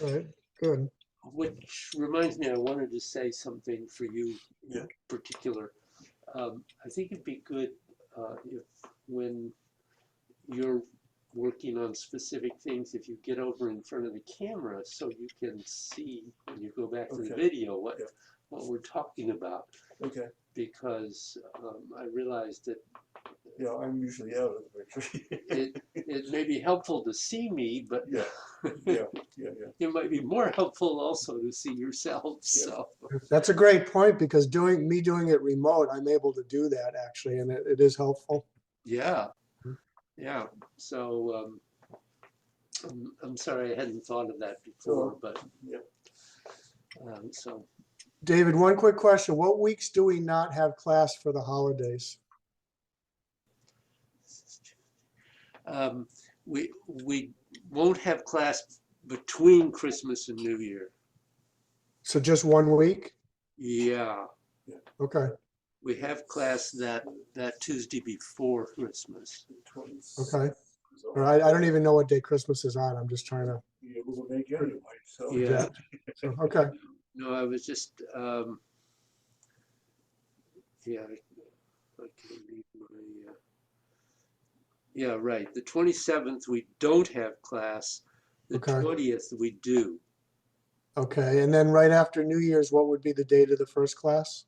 All right, good. Which reminds me, I wanted to say something for you Yeah. in particular. I think it'd be good if when you're working on specific things, if you get over in front of the camera so you can see when you go back to the Okay. video what Yeah. what we're talking about. Okay. Because I realized that Yeah, I'm usually out of the picture. it may be helpful to see me, but Yeah. Yeah. Yeah. Yeah. it might be more helpful also to see yourselves. Yeah. So That's a great point because doing it remote, I'm able to do that actually, and it is helpful. yeah, yeah. So I'm sorry I hadn't thought of that before, Oh, but yeah. so David, one quick question. What weeks do we not have class for the holidays? we won't have class between Christmas and New Year. So just 1 week? Yeah, Okay, we have class that Tuesday before Christmas. 20s. okay. So, All right, I don't even know what day Christmas is on. I'm just trying to be able to make anyway. So Yeah. project. So, okay, No, I was just yeah. I can read my. Yeah, right. The 27th we don't have class. The Okay. 20th we do. okay. And then right after New Year's, what would be the date of the first class?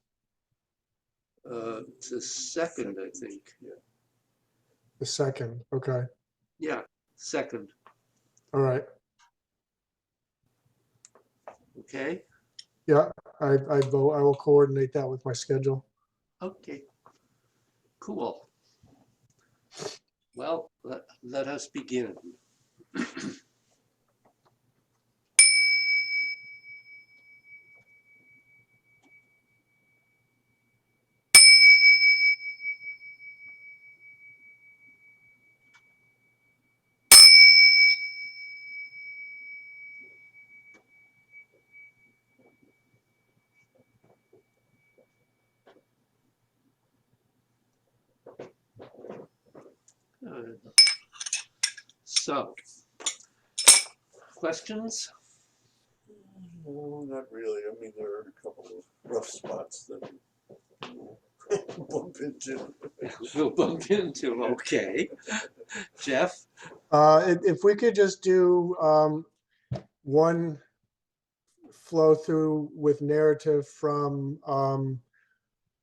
It's the second, I think. Yeah. The second, okay. Yeah, second. All right. Okay. Yeah, I vote, I will coordinate that with my schedule. Okay. Cool. Well, let us begin. So, questions? No, not really. I mean, there are a couple of rough spots that we'll bump into. We'll bump into. Okay. Jeff? If we could just do one flow through with narrative from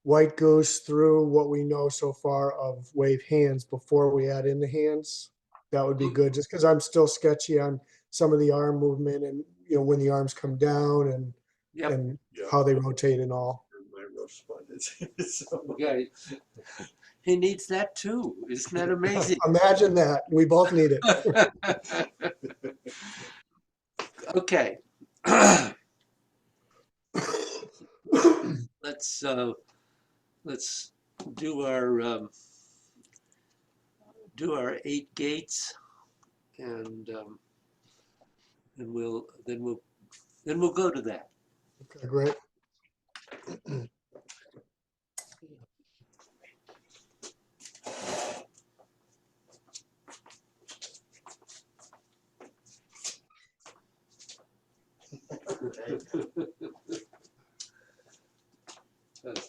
White Goose through what we know so far of wave hands before we add in the hands, that would be good, just because I'm still sketchy on some of the arm movement and, when the arms come down and Yep. and Yeah. how they rotate and all. My rough spot is. So, Okay. He needs that too. Isn't that amazing? Imagine that. We both need it. Okay. Let's do our 8 gates, and we'll go to that. Okay, great.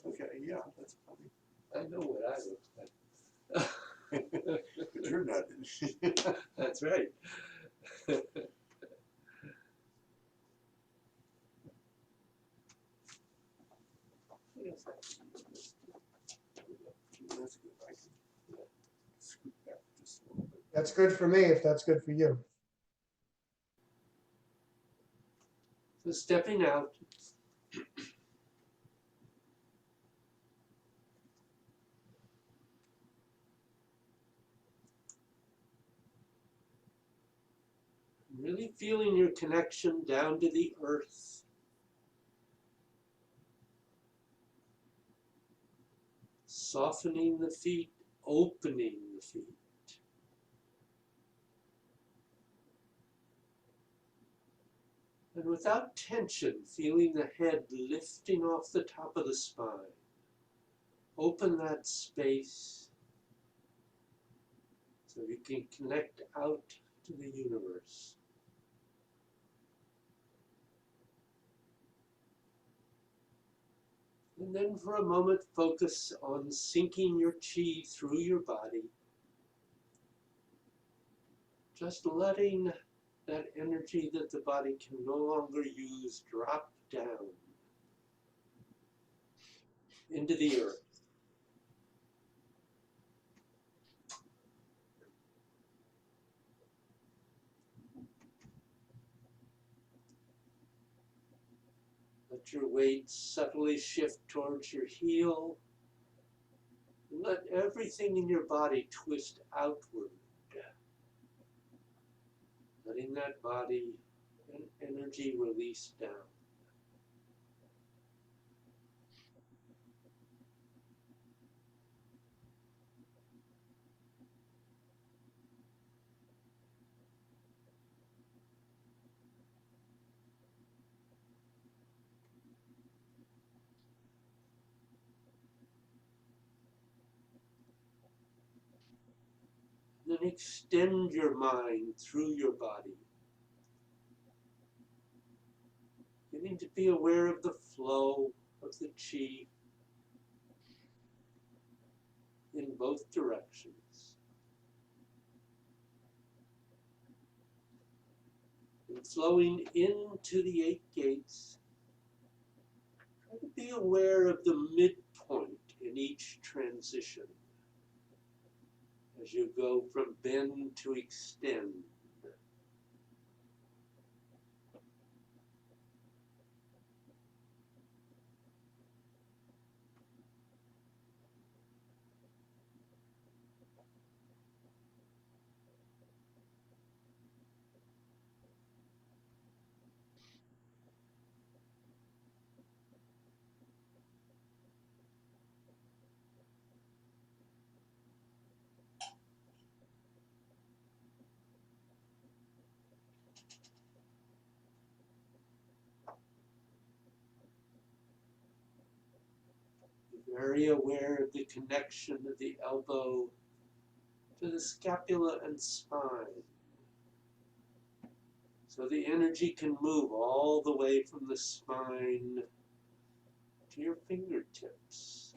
okay, yeah, that's funny. I know what I look like. You're not. That's right. That's good. I can scoot back just a little bit. That's good for me if that's good for you. So stepping out. Really feeling your connection down to the earth. Softening the feet, opening the feet. And without tension, feeling the head lifting off the top of the spine. Open that space so you can connect out to the universe. And then for a moment, focus on sinking your chi through your body. Just letting that energy that the body can no longer use drop down into the earth. Let your weight subtly shift towards your heel. And let everything in your body twist outward. Letting that body and energy release down. Then extend your mind through your body. Getting to be aware of the flow of the chi in both directions. And flowing into the 8 gates, try to be aware of the midpoint in each transition as you go from bend to extend. Be very aware of the connection of the elbow to the scapula and spine. So the energy can move all the way from the spine to your fingertips.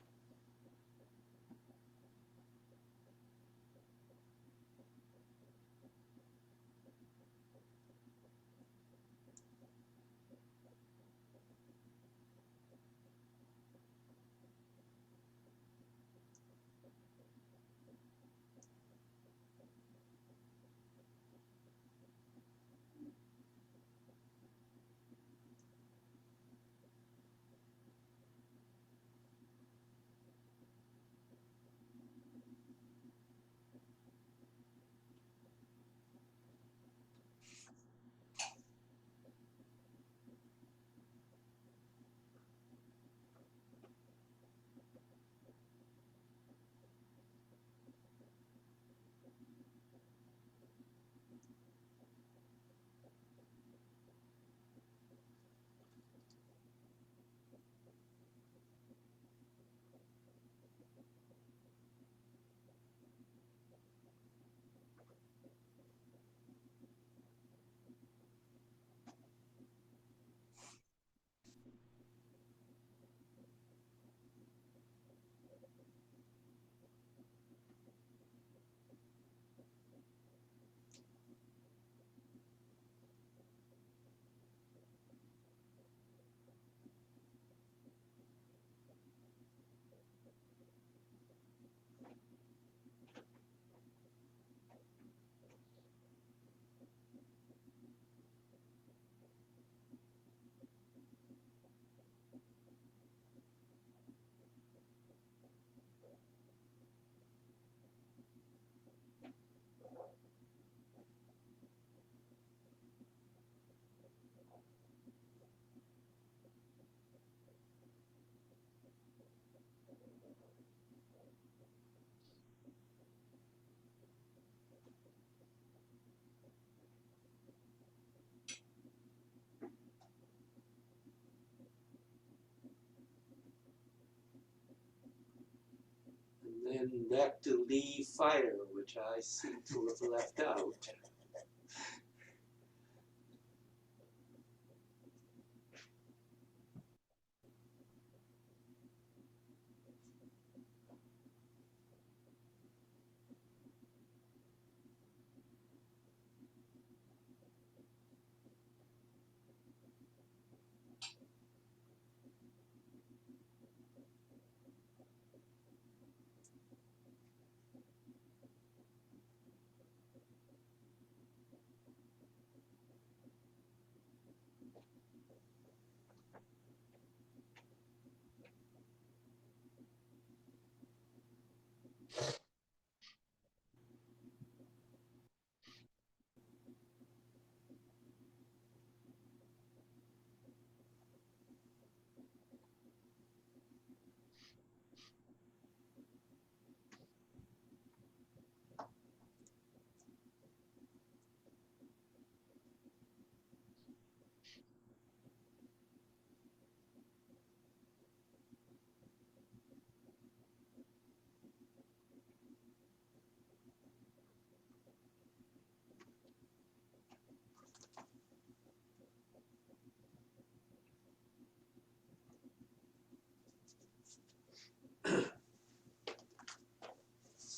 And then back to Lee Fire, which I seem to have left out.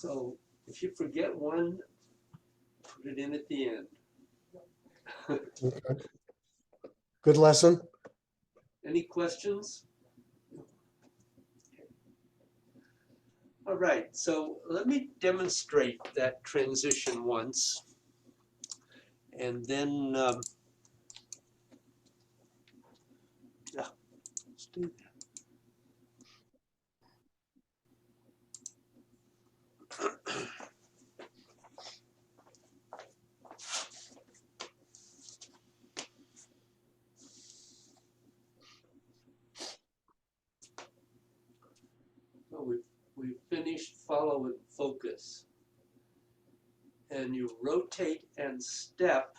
So if you forget one, put it in at the end. Okay. Good lesson. Any questions? All right, so let me demonstrate that transition once. And then, yeah, let's do that. So we've finished follow and focus. And you rotate and step,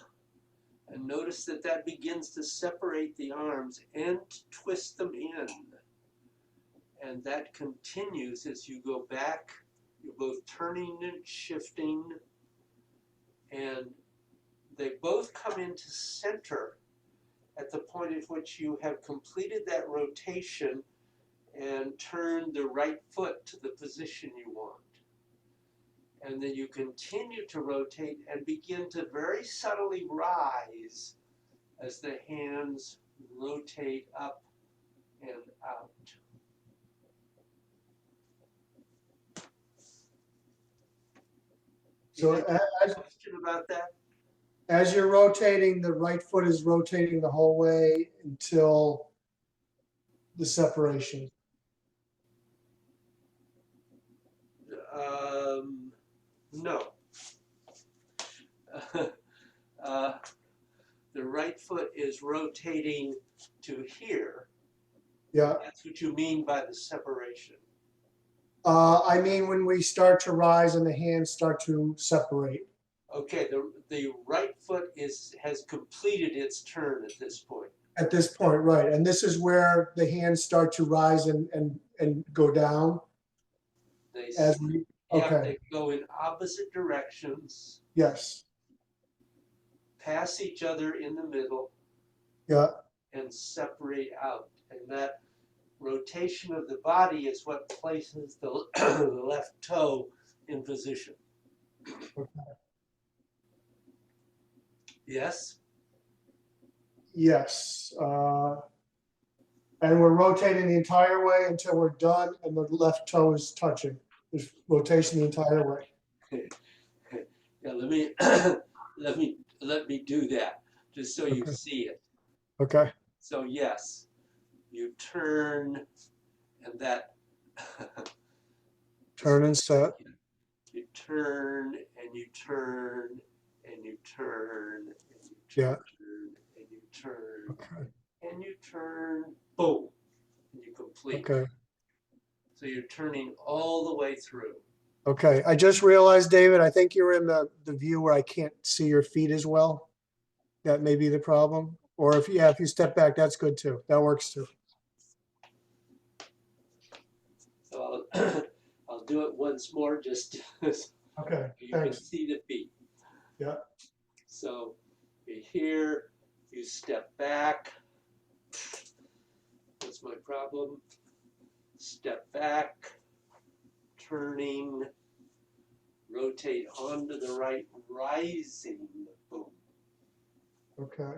and notice that that begins to separate the arms and twist them in. And that continues as you go back. You're both turning and shifting, and they both come into center at the point at which you have completed that rotation and turned the right foot to the position you want. And then you continue to rotate and begin to very subtly rise as the hands rotate up and out. So You have a as, question about that? as you're rotating, the right foot is rotating the whole way until the separation. No. The right foot is rotating to here. Yeah. That's what you mean by the separation. I mean, when we start to rise and the hands start to separate. Okay, the right foot has completed its turn at this point. At this point, right. And this is where the hands start to rise and go down. They As we, okay, they go in opposite directions, yes, pass each other in the middle, yeah, and separate out. And that rotation of the body is what places the, the left toe in position. okay. Yes? Yes. And we're rotating the entire way until we're done and the left toe is touching. There's rotation the entire way. Yeah, let me do that just so you Okay. see it. Okay. So yes, you turn and that Turn and set. you turn and you turn and you turn and you Yeah. turn and you turn Okay. and you turn, boom, and you complete. Okay. So you're turning all the way through. Okay. I just realized, David, I think you're in the view where I can't see your feet as well. That may be the problem. Or if, yeah, if you step back, that's good too. That works too. So I'll do it once more just so Okay. you can Thanks. see the feet. Yeah. So you're here, you step back. That's my problem. Step back, turning, rotate onto the right, rising, boom. Okay.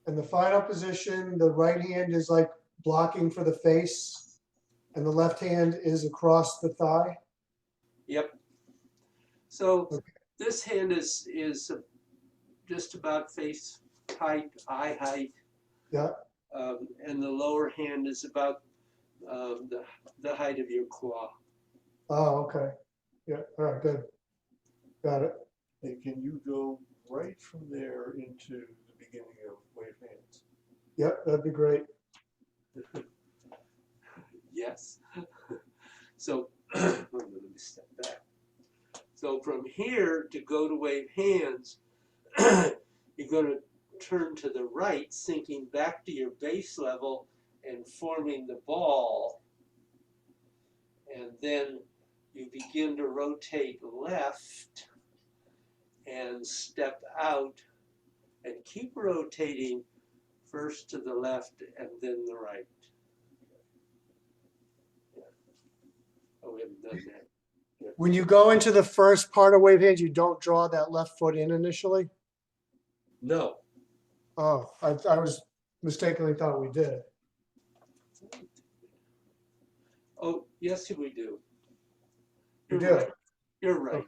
And the final position, the right hand is like blocking for the face and the left hand is across the thigh. Yep. So Okay. this hand is just about face height, eye height. Yeah. And the lower hand is about the height of your claw. Oh, okay. Yeah. All right. Good. Got it. And can you go right from there into the beginning of wave hands? Yep. That'd be great. Yes. So let me step back. So from here to go to wave hands, you're going to turn to the right, sinking back to your base level and forming the ball. And then you begin to rotate left and step out and keep rotating first to the left and then the right. Yeah. Oh, we haven't done that. When you go into the first part of wave hands, you don't draw that left foot in initially? No. Oh, I was mistakenly thought we did. Oh, yes, we do. We You're do. right. You're right.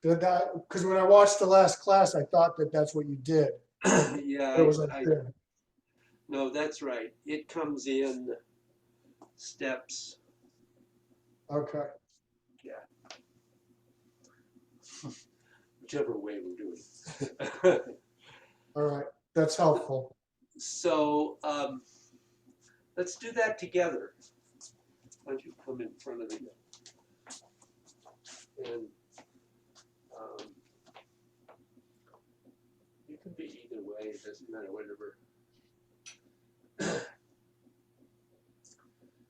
Because when I watched the last class, I thought that that's what you did. Yeah, It was unclear. no, that's right. It comes in steps. Okay. Whichever way we're doing it. All right. That's helpful. So let's do that together. Why don't you come in front of me? And it can be either way. It doesn't matter, whatever.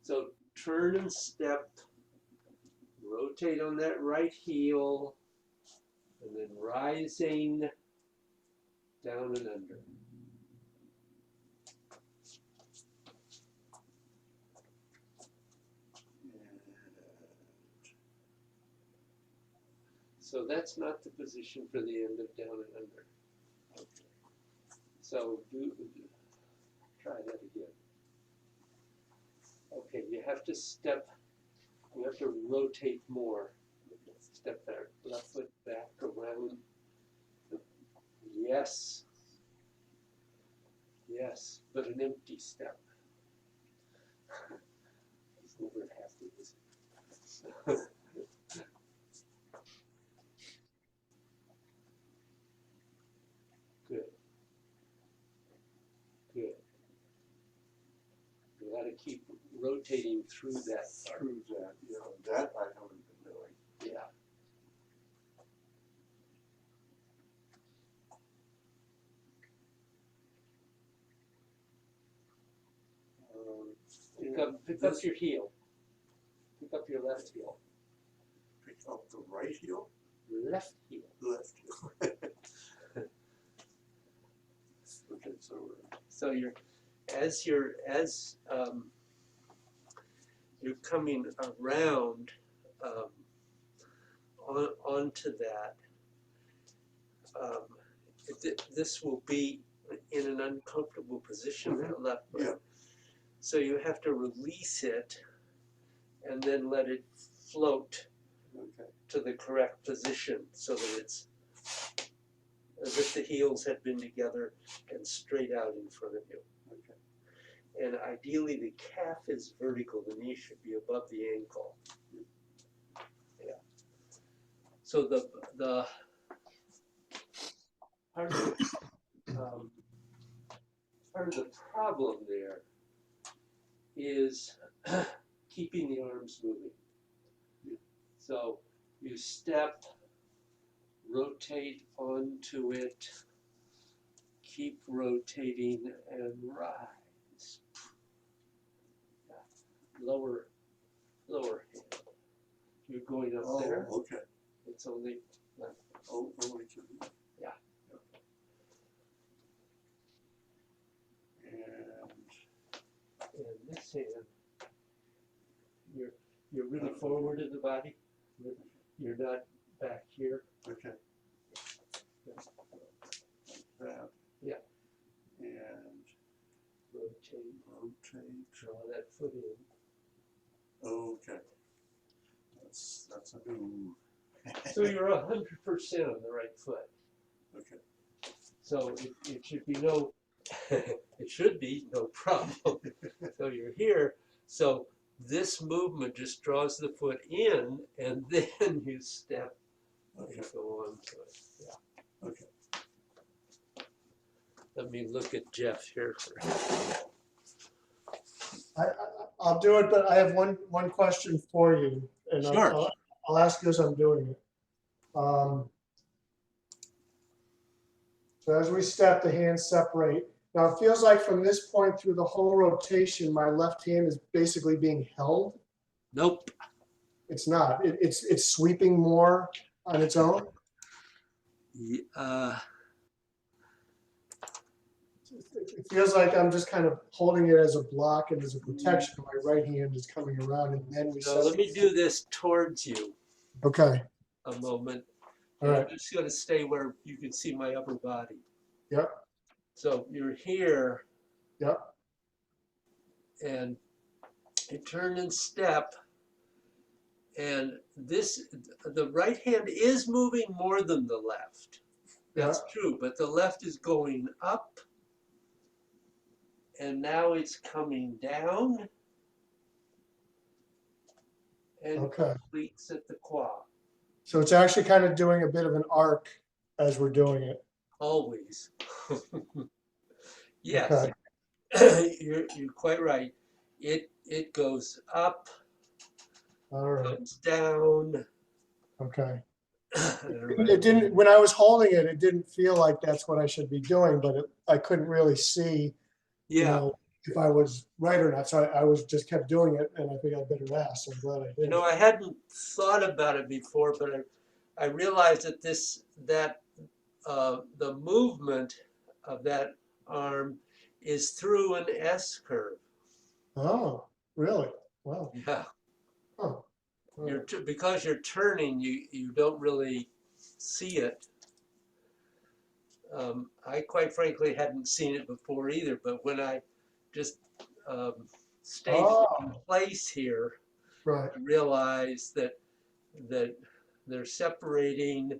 So turn and step. Rotate on that right heel. And then rising down and under. So that's not the position for the end of down and under. Okay. So try that again. Okay, you have to step, you have to rotate more. Step back, left foot back around. Yes. Yes, but an empty step. It's never happy, is it? Good. Good. You got to keep rotating through that. Through that, you know, that I haven't been doing. Yeah. Pick up your heel. Pick up your left heel. Pick up the right heel? Left heel. Left heel. Okay, So you're coming around onto that. This will be in an uncomfortable position, that left foot. Yeah. So you have to release it and then let it float to the correct position so that it's as if the heels had been together and straight out in front of you. Okay. And ideally the calf is vertical, the knee should be above the ankle. Yeah. So the part of the problem there is keeping the arms moving. So you step, rotate onto it, keep rotating and rise. Yeah. Lower hand. You're going up there. Okay. It's only left. Oh, only two. Yeah. And this hand, you're really forward in the body. You're not back here. Okay. That. Yeah. And rotate. Draw that foot in. Okay. That's a new. So you're 100% on the right foot. Okay. So it should be no, it should be no problem. So you're here. So this movement just draws the foot in, and then you step and go on to it. Yeah. Okay. Let me look at Jeff here. I'll do it, but I have one question for you, and Sure. I'll ask you as I'm doing it. So as we step, the hands separate. Now it feels like from this point through the whole rotation, my left hand is basically being held. Nope. It's not. It's sweeping more on its own. It feels like I'm just kind of holding it as a block and as a protection. My right hand is coming around, and then we. So let me do this towards you. Okay, a moment. all And right, I'm just going to stay where you can see my upper body. yep, So you're here, yep, and you turn and step, and the right hand is moving more than the left. That's yeah, true, but the left is going up, and now it's coming down and okay. completes at the quad. So it's actually kind of doing a bit of an arc as we're doing it. Always. Yes, Okay, you're quite right. It goes up, all right, comes down. okay. Right. It didn't, when I was holding it, it didn't feel like that's what I should be doing, but I couldn't really see, Yeah, if I was right or not. So I was just kept doing it, and I think I better ask. So I'm glad I did. I hadn't thought about it before, but I realized that the movement of that arm is through an S curve. Oh, really? Wow. Yeah, Oh, all right. because you're turning, you don't really see it. I quite frankly hadn't seen it before either, but when I just um, stayed in Oh, place here, right, I realized that they're separating,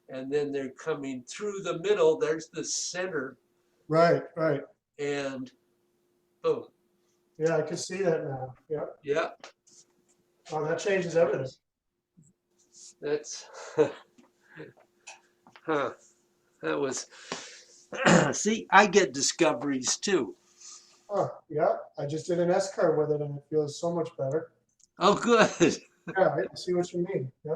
and then they're coming through the middle. There's the center, right, right. and boom. Yeah, I can see that now. Yeah. Yeah, Oh, that changes everything. that's huh. That was see, I get discoveries too. Oh, yeah. I just did an S curve with it, and it feels so much better. Oh, good. Yeah, I see what you mean. Yeah.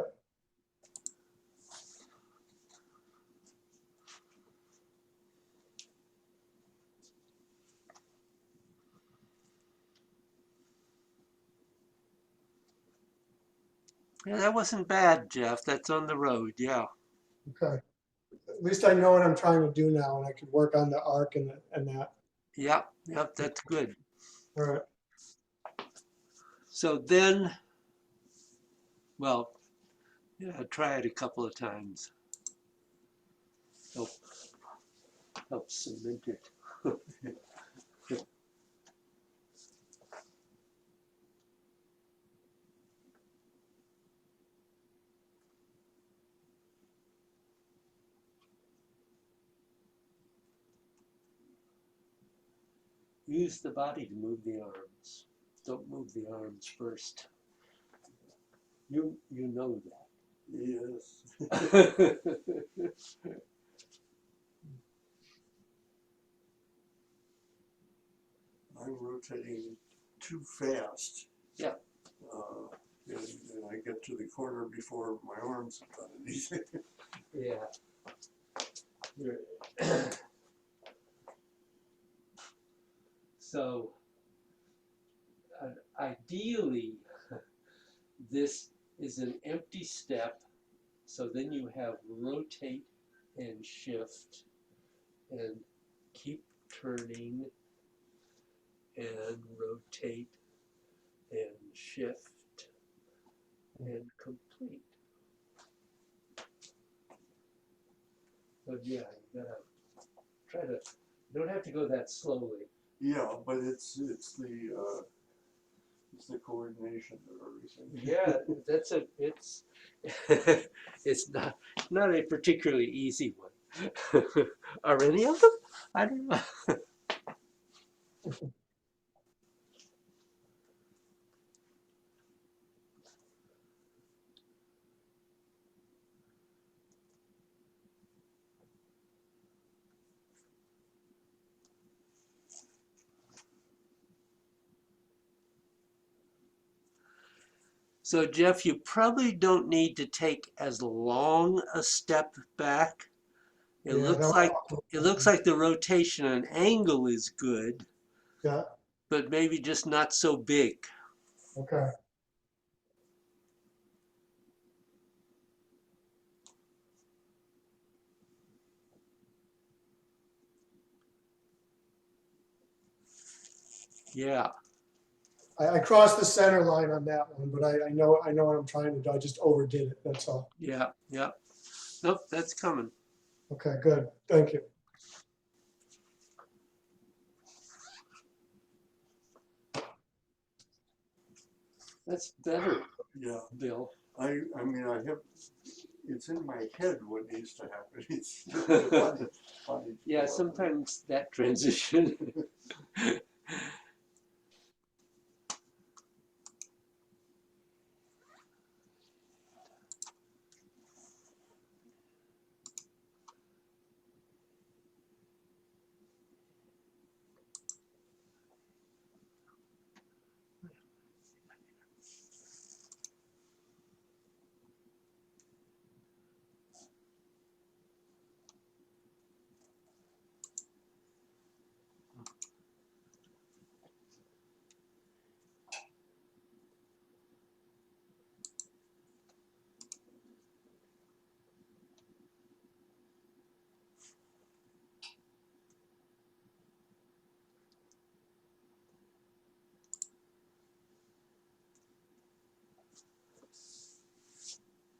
Yeah, that wasn't bad, Jeff. That's on the road. Yeah. Okay. At least I know what I'm trying to do now, and I can work on the arc and that. Yep. Yep. That's good. All right. So then, well, yeah, try it a couple of times. Help, help cement it. Use the body to move the arms. Don't move the arms first. You know Yes. that. I'm rotating too fast. Yeah. And I get to the corner before my arms have done anything. Yeah. So ideally, this is an empty step. So then you have rotate and shift and keep turning and rotate and shift and complete. But yeah, you gotta try to, you don't have to go that slowly. Yeah, but it's the coordination of everything. Yeah, it's it's not a particularly easy one. Are any of them? I don't know. So Jeff, you probably don't need to take as long a step back. It Yeah. looks No, like it looks like the rotation and angle is good, yeah. but maybe just not so big. Okay. Yeah. I crossed the center line on that one, but I know what I'm trying to do. I just overdid it, that's all. Yeah, yeah. Nope, that's coming. Okay, good, thank you. That's better, Yeah, Bill. I mean, it's in my head what needs to happen. It's funny. Yeah, sometimes that transition.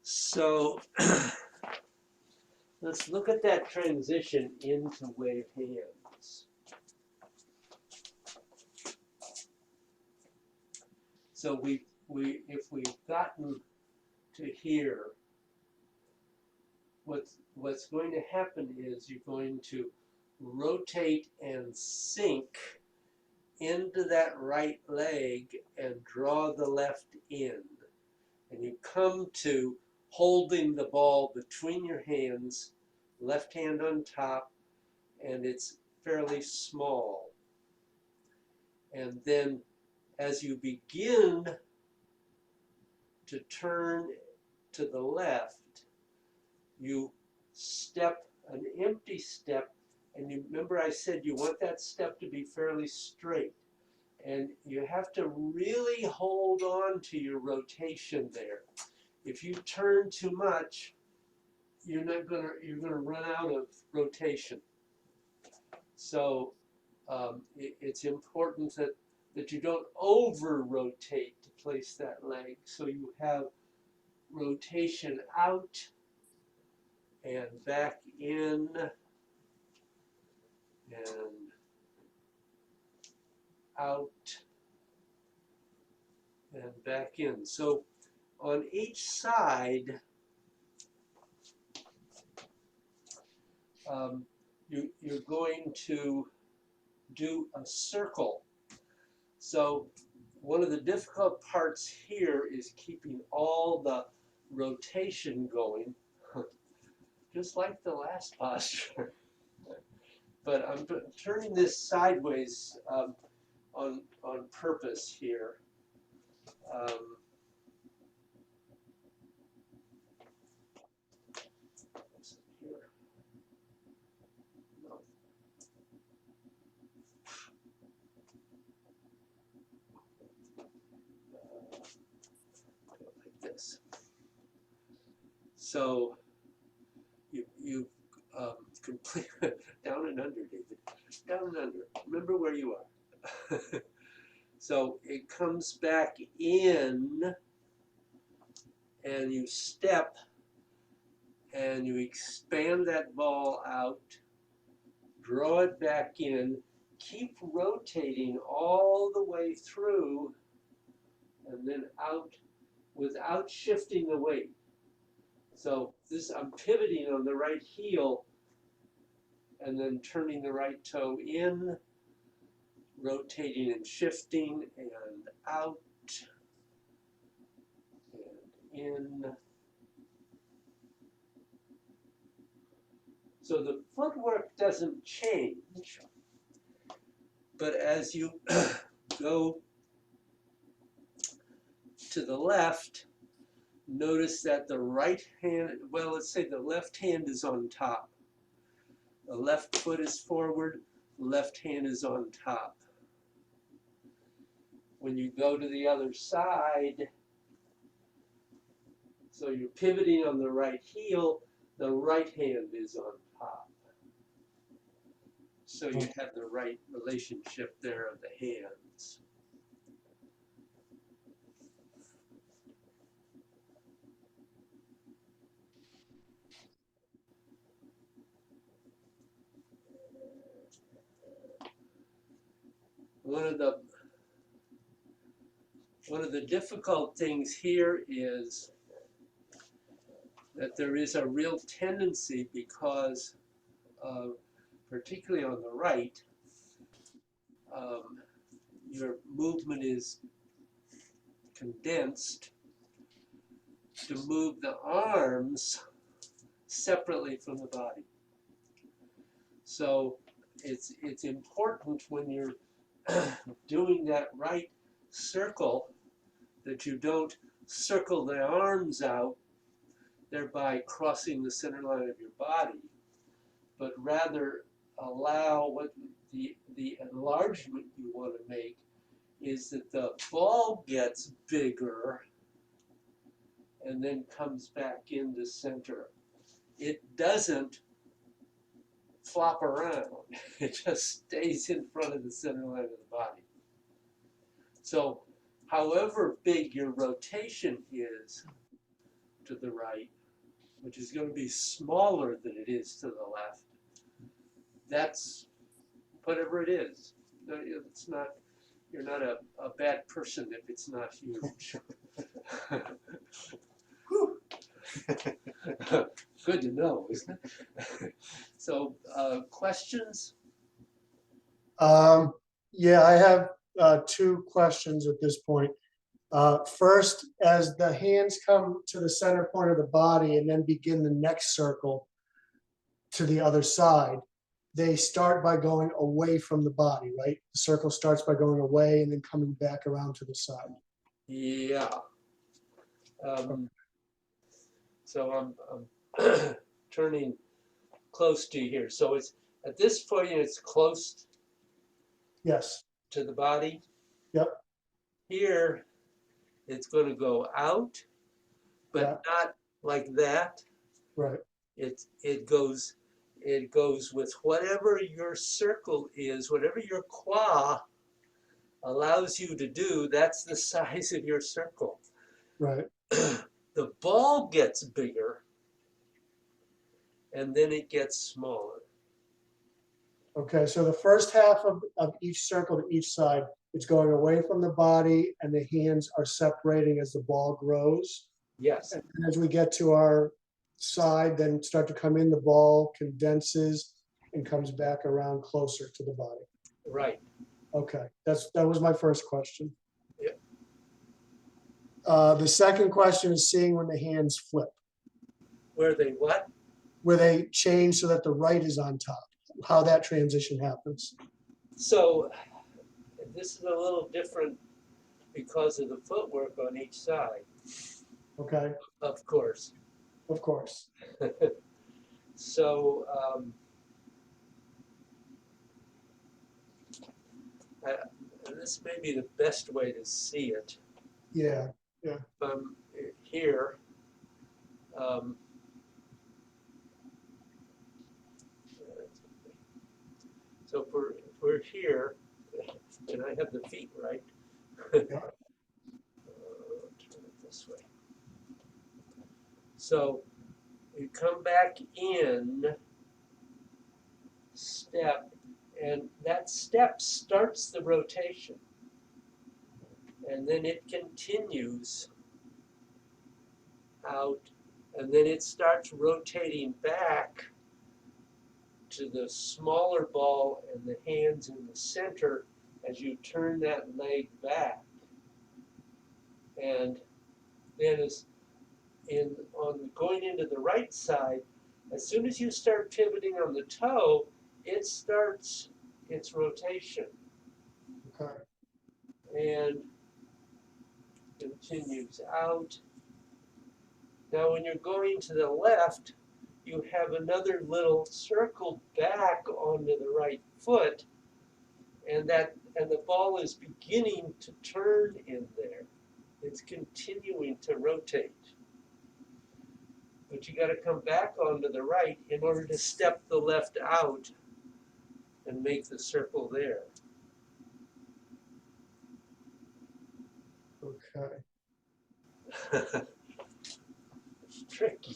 So let's look at that transition into wave hands. So if we've gotten to here, what's going to happen is you're going to rotate and sink into that right leg and draw the left in. And you come to holding the ball between your hands, left hand on top, and it's fairly small. And then as you begin to turn to the left, you step an empty step, and you remember I said you want that step to be fairly straight. And you have to really hold on to your rotation there. If you turn too much, you're gonna run out of rotation. So it's important that you don't over rotate to place that leg, so you have rotation out and back in and out and back in. So on each side, you're going to do a circle. So one of the difficult parts here is keeping all the rotation going, just like the last posture. But I'm turning this sideways on purpose here. Here. No. Like this. So you complete down and under, David. Down and under. Remember where you are. So it comes back in, and you step, and you expand that ball out, draw it back in, keep rotating all the way through, and then out without shifting the weight. So this, I'm pivoting on the right heel and then turning the right toe in, rotating and shifting, and out and in. So the footwork doesn't change, but as you go to the left, notice that the right hand, well, let's say the left hand is on top. The left foot is forward, the left hand is on top. When you go to the other side, so you're pivoting on the right heel, the right hand is on top. So you have the right relationship there of the hands. one of the difficult things here is that there is a real tendency because particularly on the right, your movement is condensed to move the arms separately from the body. So it's important when you're doing that right circle that you don't circle the arms out, thereby crossing the center line of your body, but rather allow what the enlargement you want to make is that the ball gets bigger and then comes back into center. It doesn't flop around. It just stays in front of the center line of the body. So however big your rotation is to the right, which is going to be smaller than it is to the left, that's whatever it is. It's not, you're not a bad person if it's not huge. Good to know, isn't it? So, questions? Yeah, I have two questions at this point. First, as the hands come to the center point of the body and then begin the next circle to the other side, they start by going away from the body, right? The circle starts by going away and then coming back around to the side. Yeah. So I'm turning close to you here. So it's at this point it's close Yes. to the body. Yep. Here it's going to go out, but Yeah. not like that. Right. It goes with whatever your circle is, whatever your qua allows you to do. That's the size of your circle. Right. The ball gets bigger, and then it gets smaller. Okay, so the first half of each circle to each side, it's going away from the body and the hands are separating as the ball grows. Yes. And as we get to our side, then start to come in, the ball condenses and comes back around closer to the body. Right. Okay, that was my first question. Yep. The second question is seeing when the hands flip, Where they what? where they change so that the right is on top, how that transition happens. So this is a little different because of the footwork on each side. Okay, Of course. of course. So this may be the best way to see it. Yeah. Here, so if we're here, and I have the feet right, turn it this way. So you come back in, step, and that step starts the rotation. And then it continues out, and then it starts rotating back to the smaller ball and the hands in the center as you turn that leg back. And then going into the right side, as soon as you start pivoting on the toe, it starts its rotation. Okay. And continues out. Now when you're going to the left, you have another little circle back onto the right foot, and the ball is beginning to turn in there. It's continuing to rotate. But you got to come back onto the right in order to step the left out and make the circle there. Okay. It's tricky.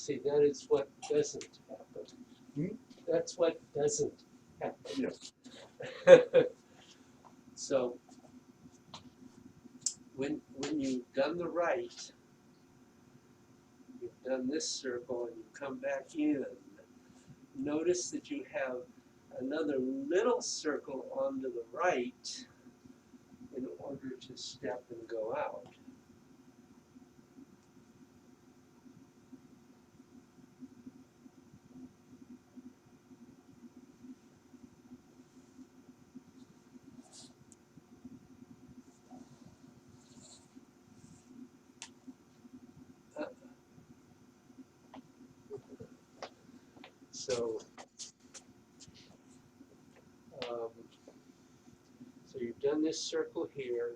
See, that is what doesn't happen. Hmm? That's what doesn't happen. Yeah. So when you've done the right, you've done this circle and you come back in, notice that you have another little circle on to the right in order to step and go out. So, so you've done this circle here.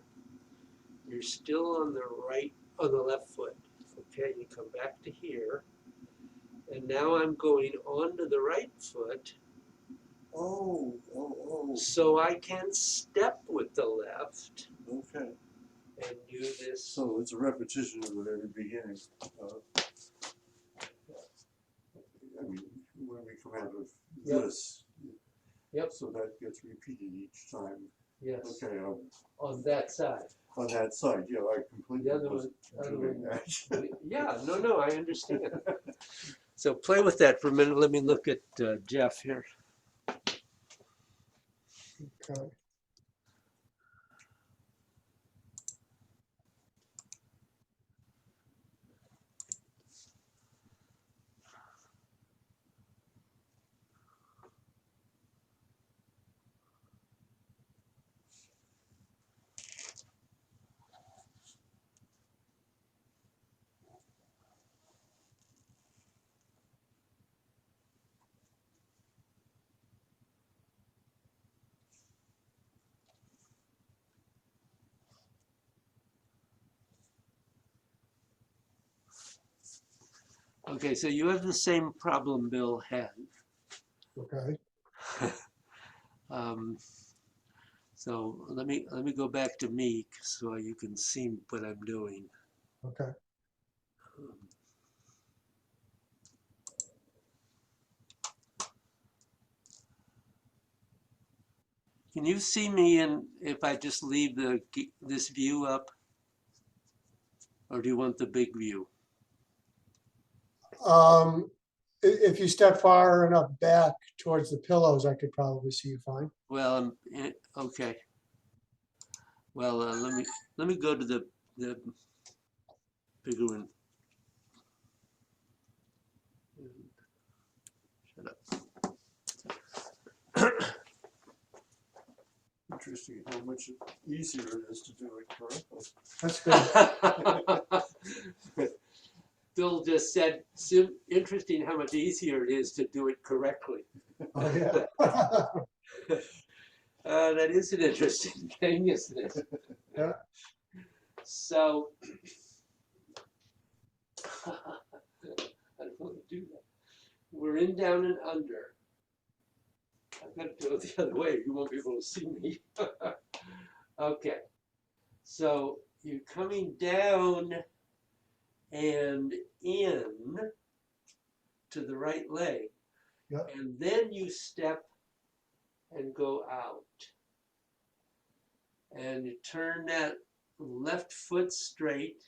You're still on the right, on the left foot. Okay, you come back to here. And now I'm going onto the right foot Oh. so I can step with the left Okay. and do this. So it's a repetition of the very beginning. I mean, when we come out of Yep. this. Yep. So that gets repeated each time. Yes, Okay, on that side. on that side, yeah, I completely The other wasn't one- doing that. Yeah, no, I understand. So play with that for a minute. Let me look at Jeff here. Okay. Okay, so you have the same problem Bill had. Okay. So let me go back to Meek so you can see what I'm doing. Okay. Can you see me in if I just leave this view up? Or do you want the big view? If you step far enough back towards the pillows, I could probably see you fine. Well, okay. Well, let me go to the bigger one. Shut up. Interesting how much easier it is to do it correctly. That's good. Bill just said, interesting how much easier it is to do it correctly. Oh, yeah. That is an interesting thing, isn't it? Yeah. So, I don't want to do that. We're in, down, and under. I've got to do it the other way. You won't be able to see me. Okay. So you're coming down and in to the right leg. Yep. And then you step and go out. And you turn that left foot straight.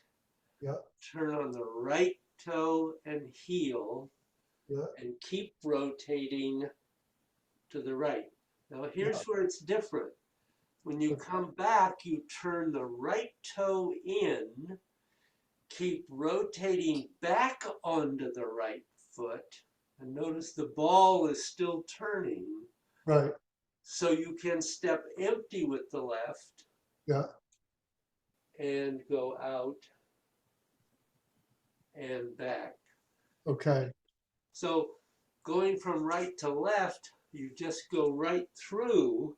Yep. Turn on the right toe and heel. Yep. And keep rotating to the right. Now here's where it's different. When you come back, you turn the right toe in, keep rotating back onto the right foot, and notice the ball is still turning. Right. So you can step empty with the left. Yeah. And go out and back. Okay. So going from right to left, you just go right through.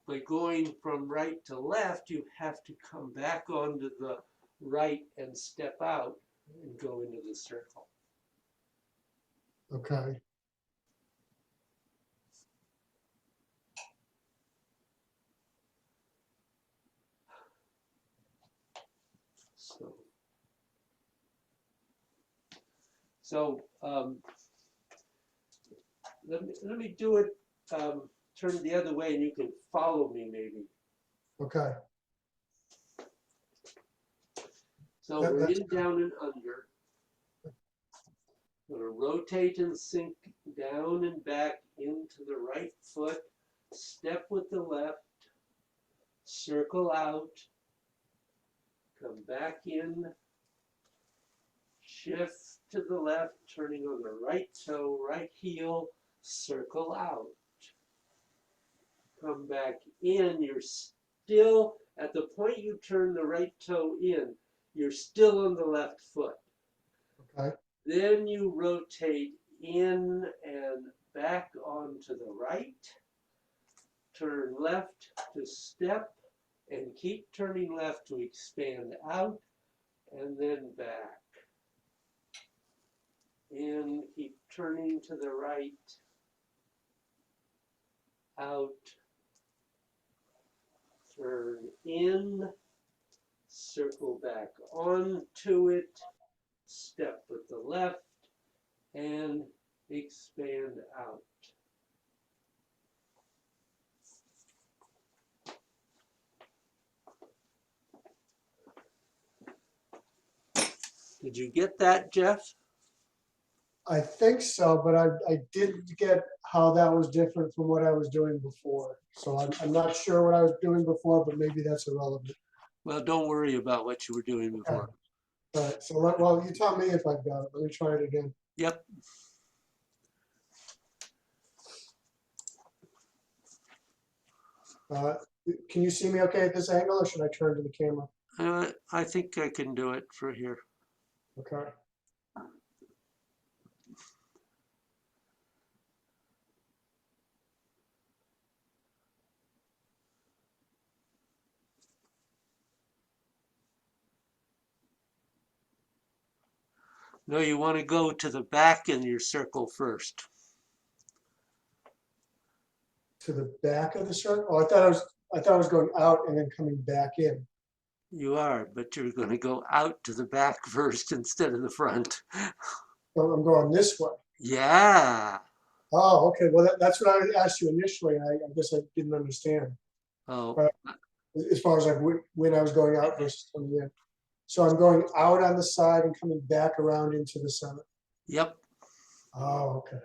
But going from right to left, you have to come back onto the right and step out and go into the circle. Okay. So So let me do it, turn the other way and you can follow me maybe. Okay. So That- we're that's in, down, and under. Gonna rotate and sink down and back into the right foot, step with the left, circle out, come back in, shift to the left, turning on the right toe, right heel, circle out. Come back in, you're still, at the point you turn the right toe in, you're still on the left foot. okay. Then you rotate in and back onto the right, turn left to step, and keep turning left to expand out, and then back. In, keep turning to the right, out, turn in, circle back onto it, step with the left, and expand out. Did you get that, Jeff? I think so, but I didn't get how that was different from what I was doing before. So I'm not sure what I was doing before, but maybe that's irrelevant. Well, don't worry about what you were doing before. All right, so well, you tell me if I've got it. Let me try it again. Yep. Can you see me okay at this angle, or should I turn to the camera? I think I can do it for here. Okay. No, you want to go to the back in your circle first. To the back of the circle? Oh, I thought I was going out and then coming back in. You are, but you're going to go out to the back first instead of the front. So I'm going this way. Yeah. Oh, okay. Well, that's what I asked you initially, and I guess I didn't understand. Oh, As far as like when I was going out versus coming in. So I'm going out on the side and coming back around into the center. yep. Oh, okay.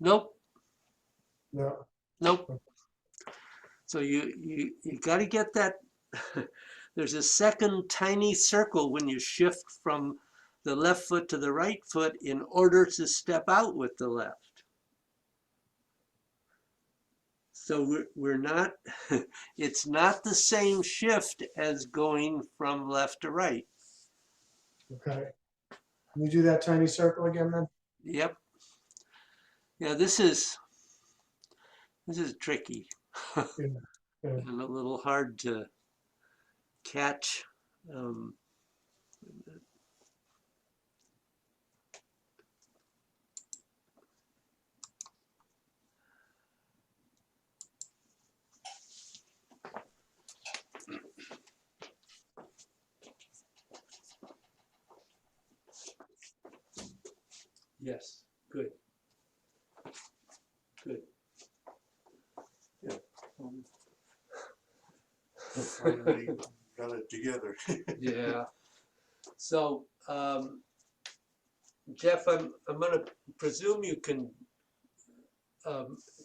Nope. No. Nope. So you got to get that. There's a second tiny circle when you shift from the left foot to the right foot in order to step out with the left. So we're not, it's not the same shift as going from left to right. Okay. Can you do that tiny circle again then? Yep. Yeah, this is tricky Yeah. Yeah. and a little hard to catch. Yes, good. Good. Yeah. Finally got it together. Yeah. So, Jeff, I'm going to presume you can,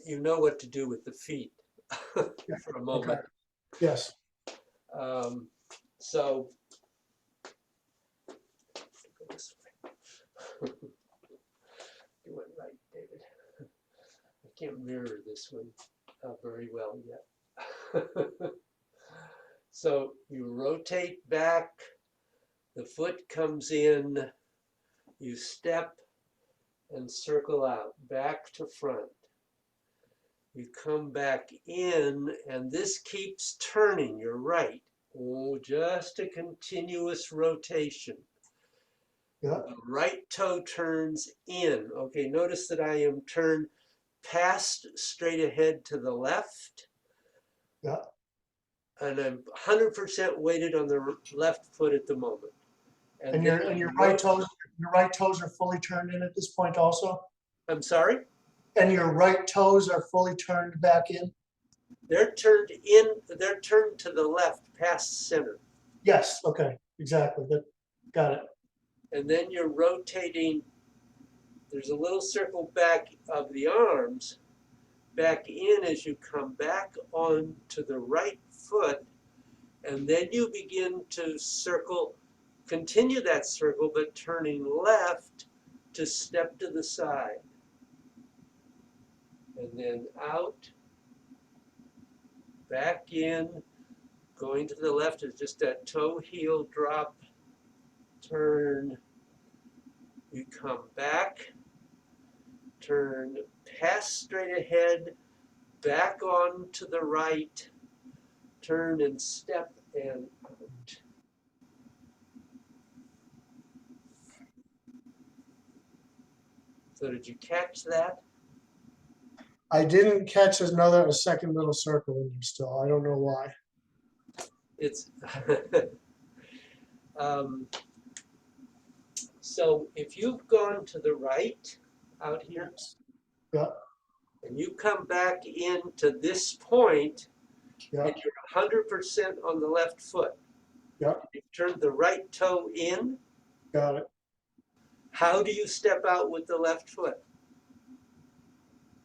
you know what to do with the feet for a moment. Okay. Yes. So, go this way. Do it right, David. I can't mirror this one very well yet. So you rotate back, The foot comes in, you step and circle out, back to front. You come back in, and this keeps turning, you're right. Oh, just a continuous rotation. Yeah, The right toe turns in. Okay, notice that I am turned past straight ahead to the left, yeah. and I'm 100% weighted on the left foot at the moment. And then your I right toes are fully turned in at this point also? I'm sorry? And your right toes are fully turned back in? They're turned in, they're turned to the left past center. Yes, okay, exactly. Got it. And then you're rotating, there's a little circle back of the arms, back in as you come back on to the right foot, and then you begin to circle, continue that circle, but turning left to step to the side. And then out, back in, going to the left is just that toe heel drop, turn, you come back, turn past straight ahead, back on to the right, turn and step and out. So did you catch that? I didn't catch a second little circle in there still. I don't know why. It's so if you've gone to the right out here Yeah, and you come back into this point yeah, and you're 100% on the left foot, yeah, you've turned the right toe in, got it. how do you step out with the left foot?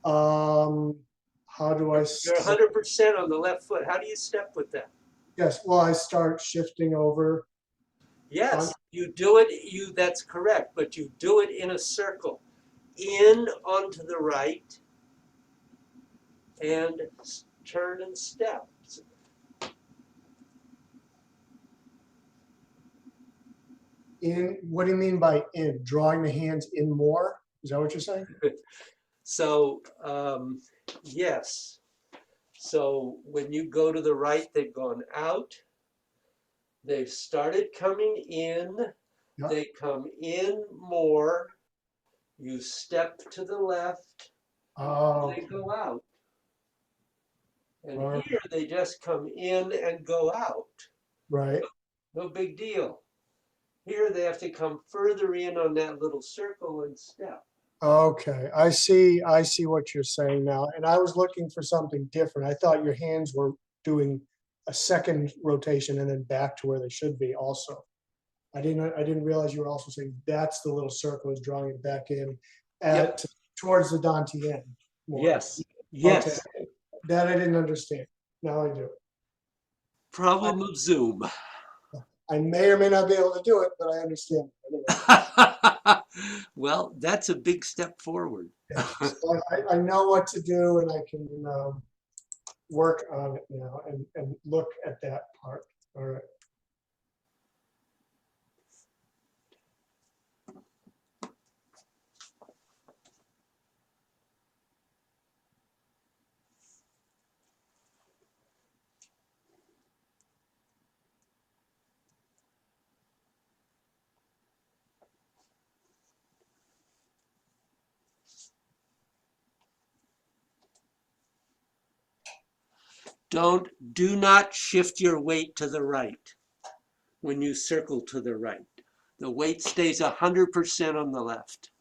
How do I You're step? 100% on the left foot. How do you step with that? Yes, well, I start shifting over. Yes, you do it, that's correct, but you do it in a circle. In onto the right and turn and step. In, what do you mean by in? Drawing the hands in more? Is that what you're saying? So, yes. So when you go to the right, they've gone out. They've started coming in. Yeah. They come in more. You step to the left. Oh, They go out. And all here they just come in and go out. right. No big deal. Here they have to come further in on that little circle and step. Okay, I see what you're saying now. And I was looking for something different. I thought your hands were doing a second rotation and then back to where they should be also. I didn't realize you were also saying that's the little circle is drawing it back in Yep. towards the Dantian. more. Yes. Okay, Yes. that I didn't understand. Now I do. Problem of Zoom. I may or may not be able to do it, but I understand. Well, that's a big step forward. So I know what to do and I can work on it now and look at that part. All right. Do not shift your weight to the right when you circle to the right. The weight stays 100% on the left.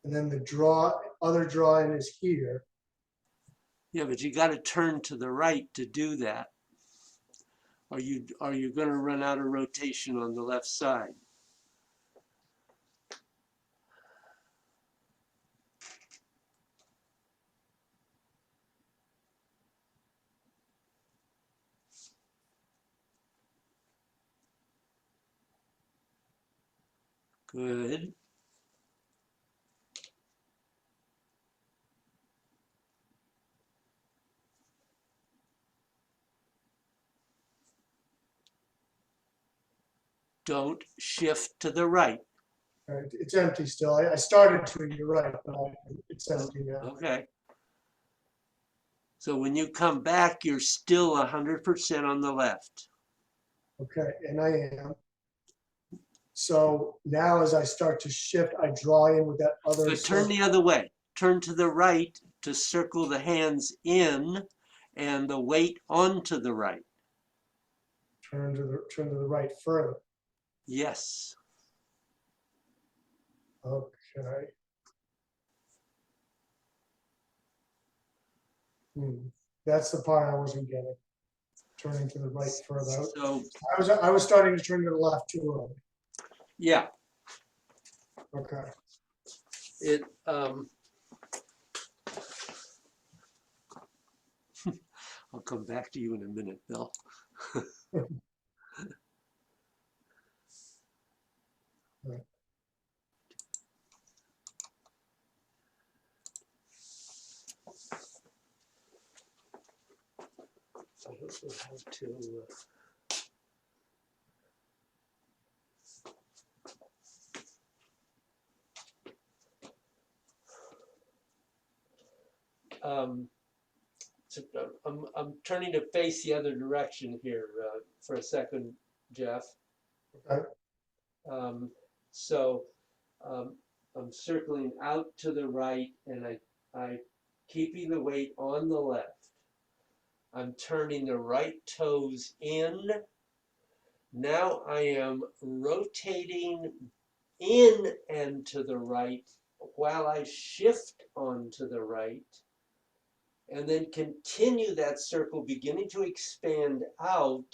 And then the other drawing is here. Yeah, but you got to turn to the right to do that. Or you going to run out of rotation on the left side. Good. Don't shift to the right. Right, it's empty still. I started to, you're right, but it's empty now. Okay. So when you come back, you're still 100% on the left. Okay, and I am. So now as I start to shift, I draw in with that other. But turn the other way. Turn to the right to circle the hands in and the weight onto the right. Turn to the right further. Yes. Okay. That's the part I wasn't getting. Turning to the right further. So I was starting to turn to the left too early. yeah, Okay. it I'll come back to you in a minute, Bill. Right. I don't know how to. So I'm turning to face the other direction here for a second, Jeff. Okay. So I'm circling out to the right, and I keeping the weight on the left. I'm turning the right toes in. Now I am rotating in and to the right while I shift onto the right, and then continue that circle, beginning to expand out,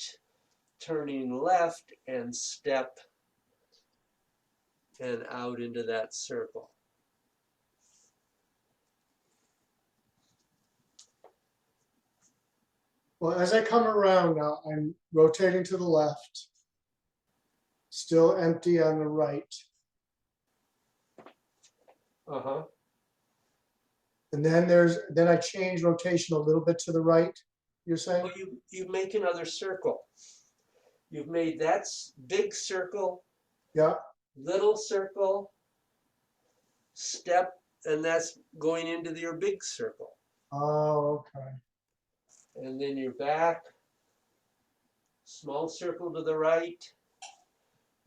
turning left and step and out into that circle. Well, as I come around now, I'm rotating to the left, still empty on the right. Uh-huh. And then I change rotation a little bit to the right, you're saying? Well, you make another circle. You've made that big circle, Yeah. little circle, step, and that's going into your big circle. Oh, okay. And then you're back, small circle to the right,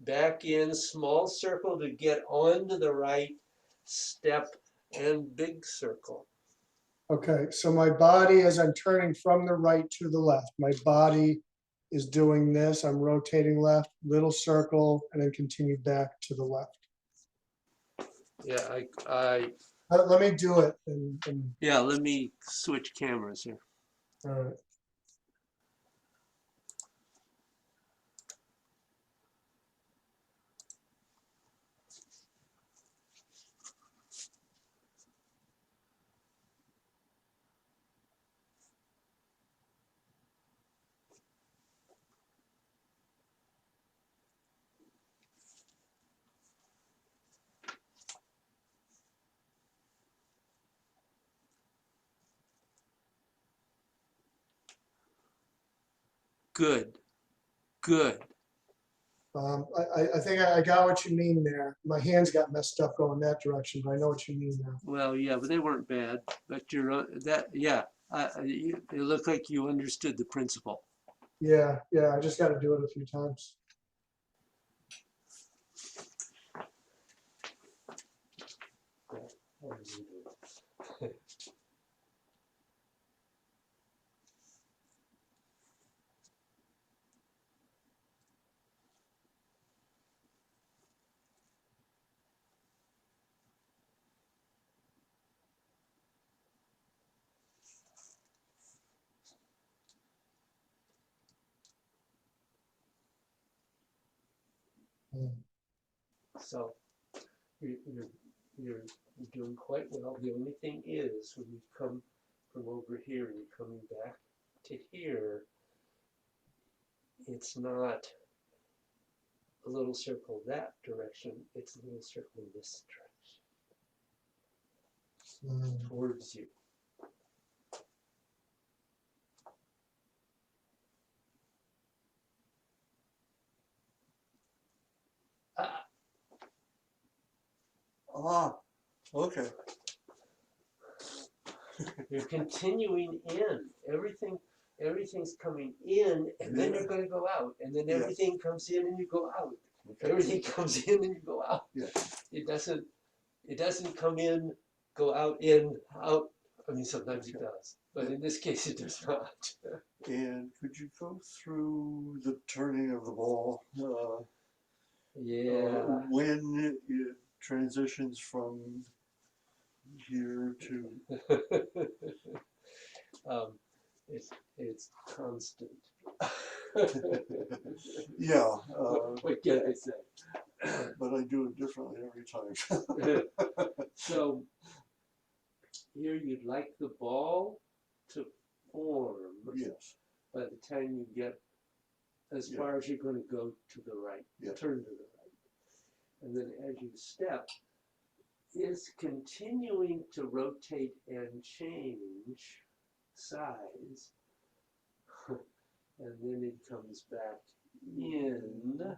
back in, small circle to get onto the right, step, and big circle. Okay, so my body, as I'm turning from the right to the left, my body is doing this. I'm rotating left, little circle, and then continue back to the left. Yeah, Let me do it. yeah, let me switch cameras here. All right. Good, good. I think I got what you mean there. My hands got messed up going that direction, but I know what you mean now. Well, yeah, but they weren't bad. But you're that, yeah. It looked like you understood the principle. Yeah, I just got to do it a few times. So you're doing quite well. The only thing is when you come from over here and you're coming back to here, it's not a little circle that direction, it's a little circle this direction towards you. Ah, okay. You're continuing in. Everything's coming in, and then you're going to go out, and then Yeah. everything comes in and you go out. Okay. Everything comes in and you go out. Yeah. It doesn't come in, go out, in, out. I mean, sometimes it Okay. does, but in this case, it does not. And could you go through the turning of the ball? Yeah. When it transitions from here to It's constant. yeah, What can I say? but I do it differently every time. So here you'd like the ball to form Yes. by the time you get as Yeah. far as you're going to go to the right, Yeah. turn to the right. And then as you step, is continuing to rotate and change size. And then it comes back in.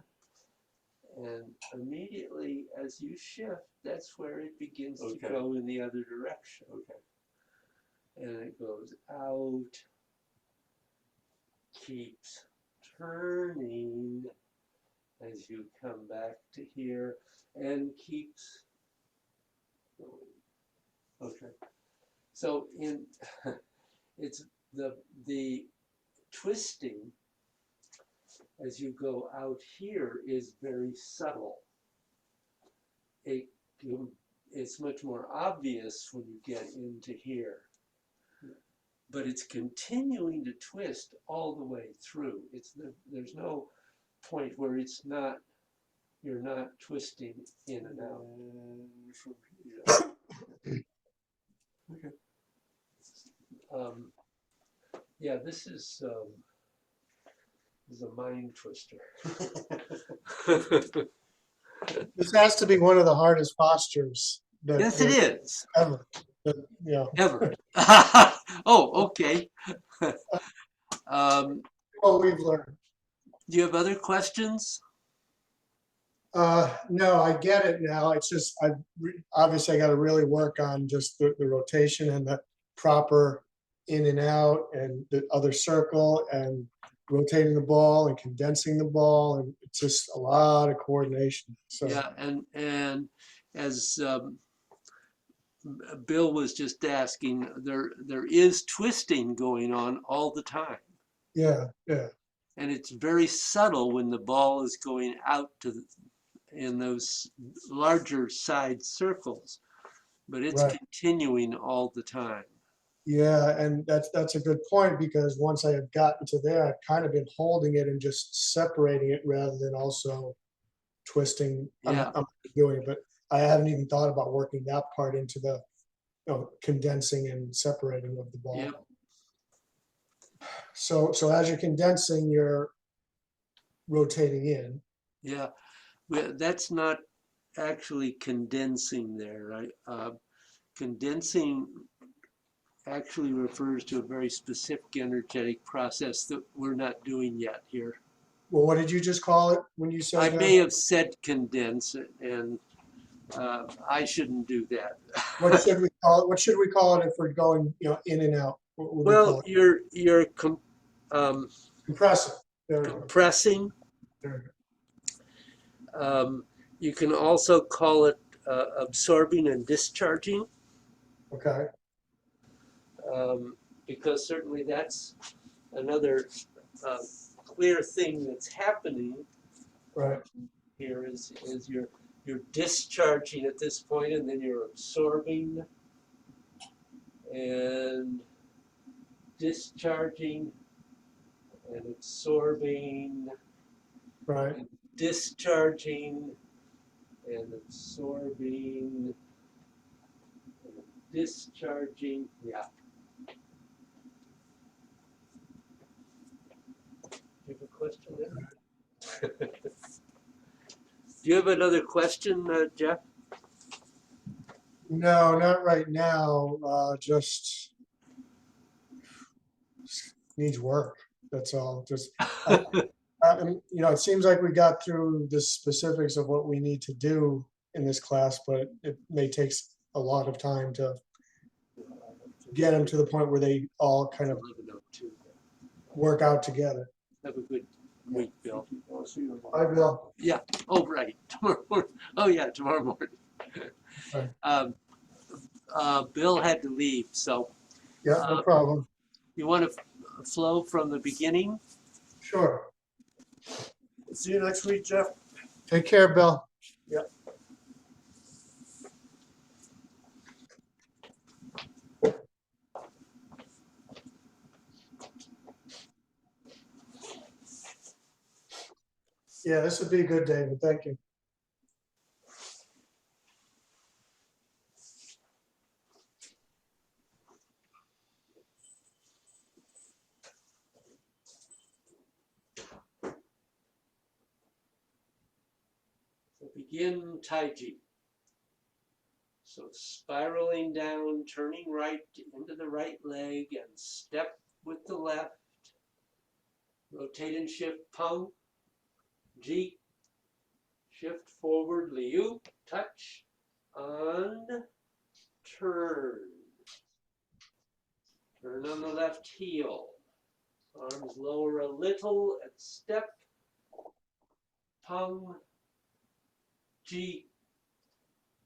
And immediately as you shift, that's where it begins to Okay. go in the other direction. Okay. And it goes out, keeps turning as you come back to here, and keeps going. Okay. So it's the twisting as you go out here is very subtle. It's much more obvious when you get into here. But it's continuing to twist all the way through. There's no point where you're not twisting in and out. And from here. Okay. Yeah, this is a mind twister. This has to be one of the hardest postures that Yes, it is. ever. Yeah. Ever. Oh, okay. What we've learned. Do you have other questions? No, I get it now. It's just obviously I got to really work on just the rotation and the proper in and out and the other circle and rotating the ball and condensing the ball, and it's just a lot of coordination. So Yeah, and as Bill was just asking, there is twisting going on all the time. yeah. And it's very subtle when the ball is going out in those larger side circles, but it's Right. continuing all the time. Yeah, and that's a good point, because once I had gotten to there, I've kind of been holding it and just separating it rather than also twisting. Yeah. I'm doing it, but I haven't even thought about working that part into the condensing and separating of the ball. Yep. So as you're condensing, you're rotating in. Yeah, that's not actually condensing there, right? Condensing actually refers to a very specific energetic process that we're not doing yet here. Well, what did you just call it when you said I that? may have said condense, and I shouldn't do that. What should we call it? What should we call it if we're going, in and out? What would we call Well, it? you're Compressing. There we go. compressing. There we You can also call it absorbing and discharging, go. Okay. because certainly that's another clear thing that's happening Right. here is you're discharging at this point, and then you're absorbing and discharging and absorbing Right. and discharging and absorbing and discharging. Yeah. Do you have a question there? Do you have another question, Jeff? No, not right now. Just needs work. That's all. Just, and, it seems like we got through the specifics of what we need to do in this class, but it may take a lot of time to get them to the point where they all kind of 11:02. work out together. Have a good week, Bill. I'll see you I tomorrow. will. Oh, right, tomorrow morning. Oh, yeah, tomorrow morning. Right. Bill had to leave, so Yeah, no problem. you want to flow from the beginning? Sure. See you next week, Jeff. Take care, Bill. Yep. Yeah, this would be a good, David. Thank you. So begin Taiji. So spiraling down, turning right into the right leg and step with the left. Rotate and shift Peng. Ji. Shift forward Liu. Touch. On. Turn. Turn on the left heel. Arms lower a little and step. Peng. Ji.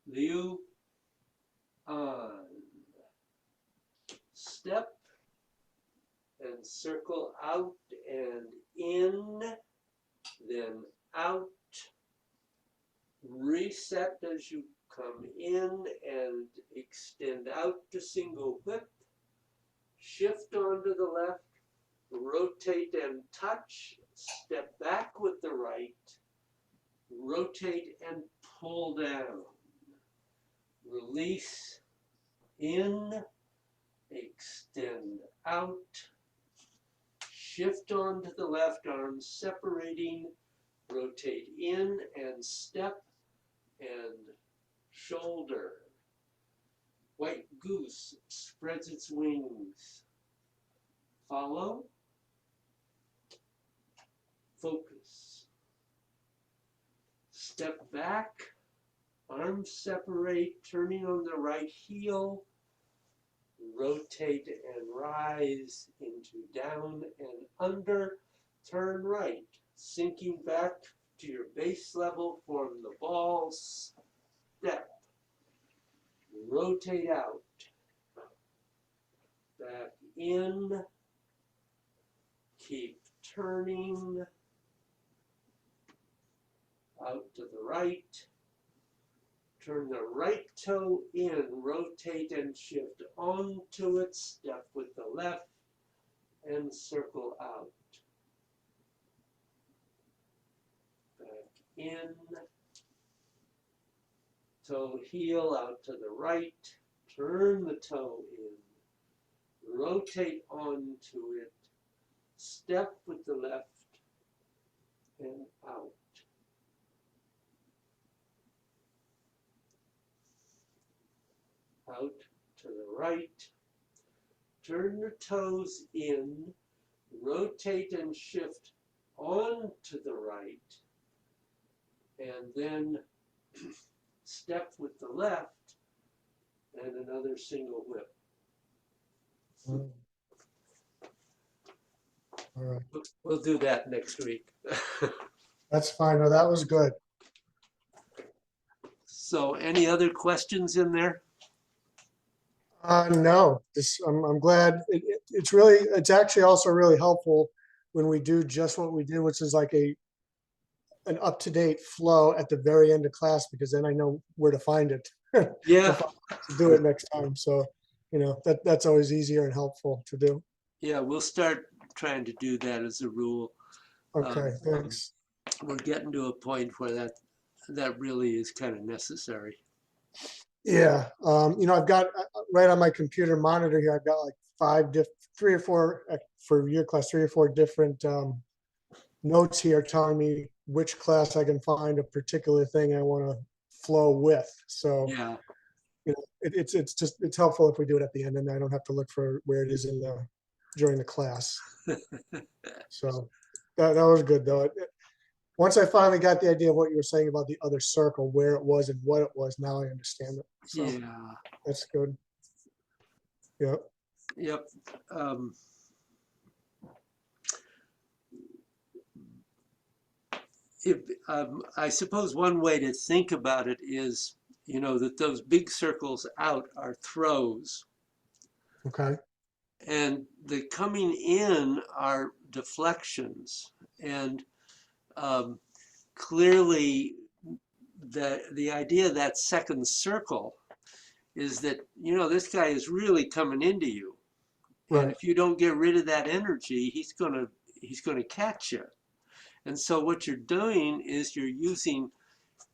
Liu. On. Step. And circle out and in. Then out. Reset as you come in and extend out to single whip. Shift onto the left. Rotate and touch. Step back with the right. Rotate and pull down. Release in. Extend out. Shift onto the left arm, separating. Rotate in and step and shoulder. White goose spreads its wings. Follow. Focus. Step back. Arms separate, turning on the right heel. Rotate and rise into down and under. Turn right. Sinking back to your base level, form the ball. Step. Rotate out. Back in. Keep turning. Out to the right. Turn the right toe in. Rotate and shift onto it. Step with the left and circle out. Back in. Toe heel out to the right. Turn the toe in. Rotate onto it. Step with the left and out. Out to the right. Turn the toes in. Rotate and shift on to the right. And then step with the left and another single whip. Mm. All right. We'll do that next week. That's fine. No, that was good. So any other questions in there? No, I'm glad. It's actually also really helpful when we do just what we did, which is like an up-to-date flow at the very end of class, because then I know where to find it. Yeah. To do it next time. So, that's always easier and helpful to do. Yeah, we'll start trying to do that as a rule. Okay, thanks. We're getting to a point where that really is kind of necessary. Yeah, I've got right on my computer monitor here, I've got like three or four for your class, 3 or 4 different notes here telling me which class I can find a particular thing I want to flow with. So Yeah. it's helpful if we do it at the end, and I don't have to look for where it is during the class. So that was good though. once I finally got the idea of what you were saying about the other circle, where it was and what it was, now I understand it. So Yeah. that's good. Yep. Yep. If I suppose one way to think about it is, that those big circles out are throws, Okay. and the coming in are deflections. And um, clearly, the idea of that second circle is that this guy is really coming into you, and Right. if you don't get rid of that energy, he's gonna catch you. And so what you're doing is you're using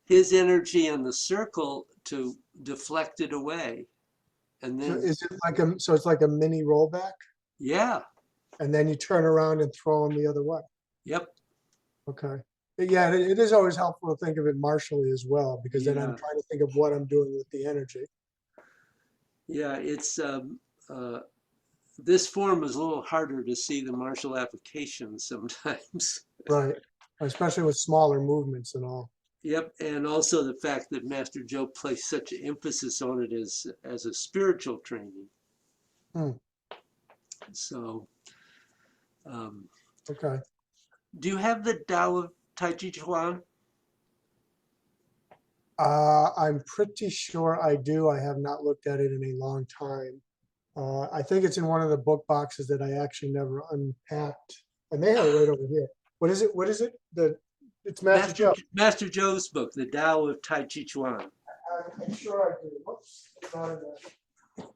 his energy in the circle to deflect it away. And So then, is it like so it's like a mini rollback, yeah, and then you turn around and throw them the other way. yep, Okay. Yeah, it is always helpful to think of it martially as well, because then I'm yeah, trying to think of what I'm doing with the energy. yeah. Uh, this form is a little harder to see the martial applications sometimes. Right. Especially with smaller movements and all. Yep, and also the fact that Master Joe placed such an emphasis on it as a spiritual training. Hmm. So, um, Okay. do you have the Tao of Tai Chi Chuan? I'm pretty sure I do. I have not looked at it in a long time. I think it's in one of the book boxes that I actually never unpacked. I may have it right over here. What is it? What is it? It's Master Joe. Master Joe's book, the Tao of Tai Chi Chuan. I'm sure I do. Whoops. It's not in there.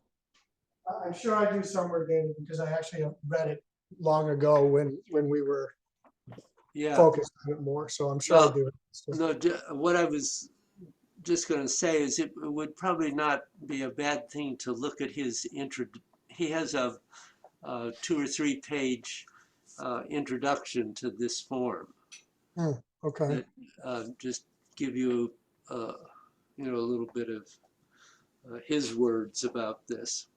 I'm sure I do somewhere, David, because I actually read it long ago when we were Yeah. focused on it more. So I'm sure I Well, do. So, no, what I was just going to say is it would probably not be a bad thing to look at his intro. He has a 2 or 3 page introduction to this form okay. that just give you a little bit of his words about this.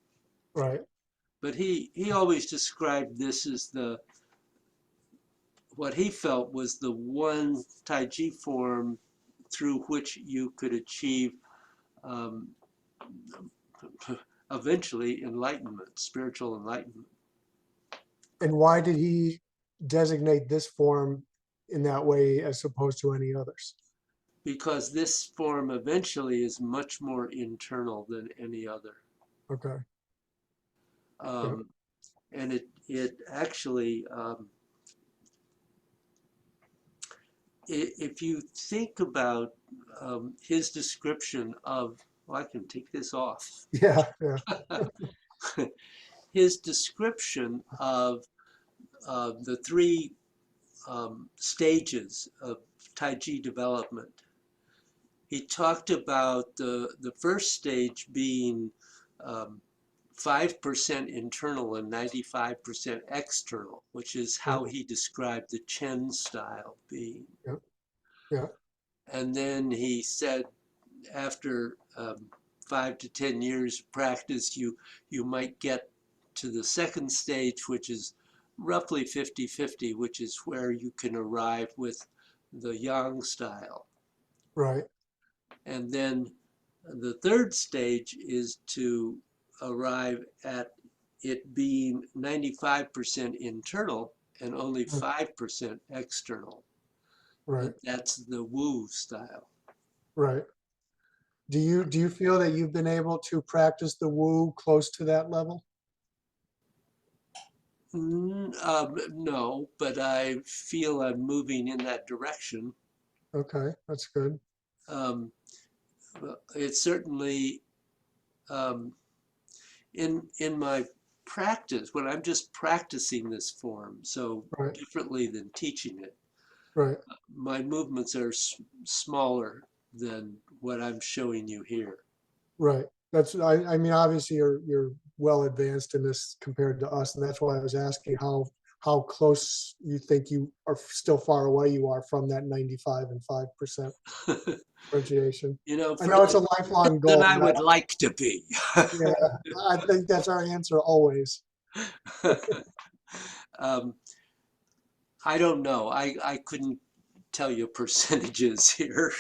Right. But he always described this as what he felt was the one Tai Chi form through which you could achieve um, eventually enlightenment, spiritual enlightenment. And why did he designate this form in that way as opposed to any others? Because this form eventually is much more internal than any other. Okay. Um, and it actually, if you think about his description of, well, I can take this off. Yeah. Yeah. His description of the 3 stages of Tai Chi development. He talked about the first stage being 5% internal and 95% external, which is how he described the Chen style being. Yeah. Yeah. And then he said after 5 to 10 years of practice, you might get to the second stage, which is roughly 50-50, which is where you can arrive with the Yang style. Right. And then the third stage is to arrive at it being 95% internal and only 5% external. Right. That's the Wu style. Right. Do you feel that you've been able to practice the Wu close to that level? No, but I feel I'm moving in that direction. Okay, that's good. It's certainly in my practice, when I'm just practicing this form, so Right. differently than teaching it, Right. my movements are smaller than what I'm showing you here. Right. I mean, obviously you're well advanced in this compared to us, and that's why I was asking how close you think you are, still far away you are from that 95 and 5% differentiation. I know it's a lifelong Than goal. I would like to be. Yeah, I think that's our answer always. I don't know. I couldn't tell you percentages here.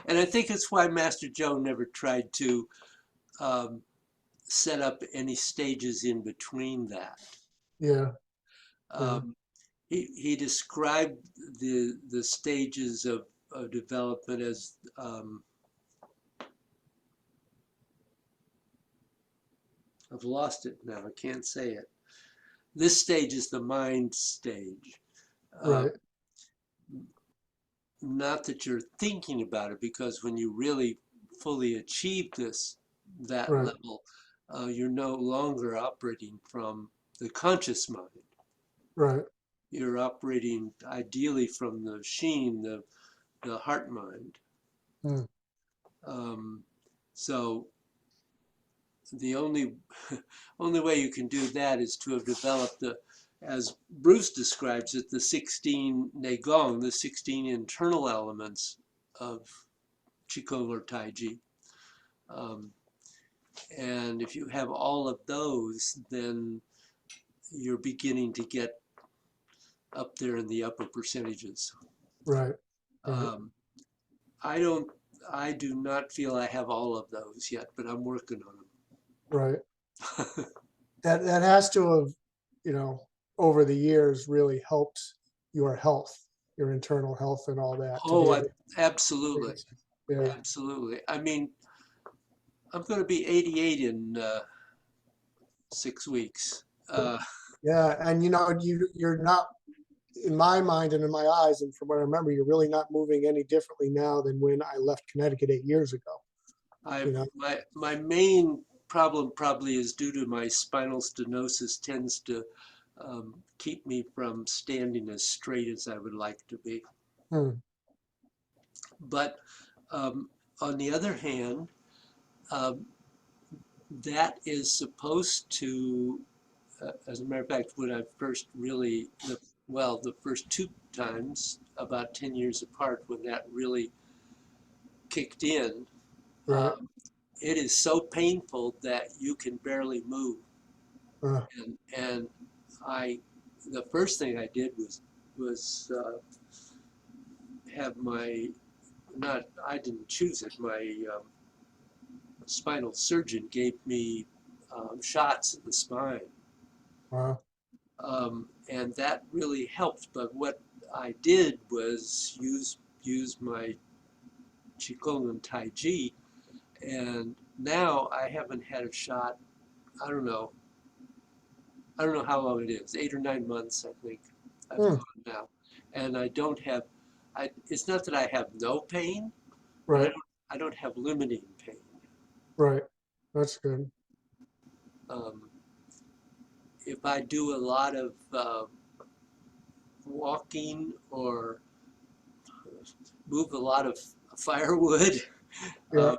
And I think it's why Master Joe never tried to set up any stages in between that. Yeah. Um, he described the stages of development as I've lost it now. I can't say it. This stage is the mind stage. Right. Not that you're thinking about it, because when you really fully achieve that Right. level, you're no longer operating from the conscious mind. Right. You're operating ideally from the Xiang, the heart mind. Mm. So the only way you can do that is to have developed as Bruce describes it, the 16 Neigong, the 16 internal elements of Qigong or Taiji. And if you have all of those, then you're beginning to get up there in the upper percentages. Right. Right. I do not feel I have all of those yet, but I'm working on Right. them. That has to have, you know, over the years really helped your health, your internal health and all that to be Oh, able absolutely. to, yeah. Absolutely. I mean, I'm going to be 88 in 6 weeks. Yeah. And you know, you're not, in my mind and in my eyes, and from what I remember, you're really not moving any differently now than when I left Connecticut 8 years ago. You know? My main problem probably is due to my spinal stenosis tends to keep me from standing as straight as I would like to be. Hmm. But on the other hand, um, that is supposed to, as a matter of fact, when I first really, the first 2 times, about 10 years apart, when that really kicked in, Right. it is so painful that you can barely move. Uh, And the first thing I did was have I didn't choose it. My spinal surgeon gave me shots in the spine. wow. And that really helped. But what I did was use my Qigong and Tai Chi, and now I haven't had a shot. I don't know. I don't know how long it is. 8 or 9 months, I think I've Hmm. gone now, and I don't have. It's not that I have no pain, but Right. I don't have limiting pain. Right. That's good. Um, if I do a lot of walking or move a lot of firewood, Yeah. uh,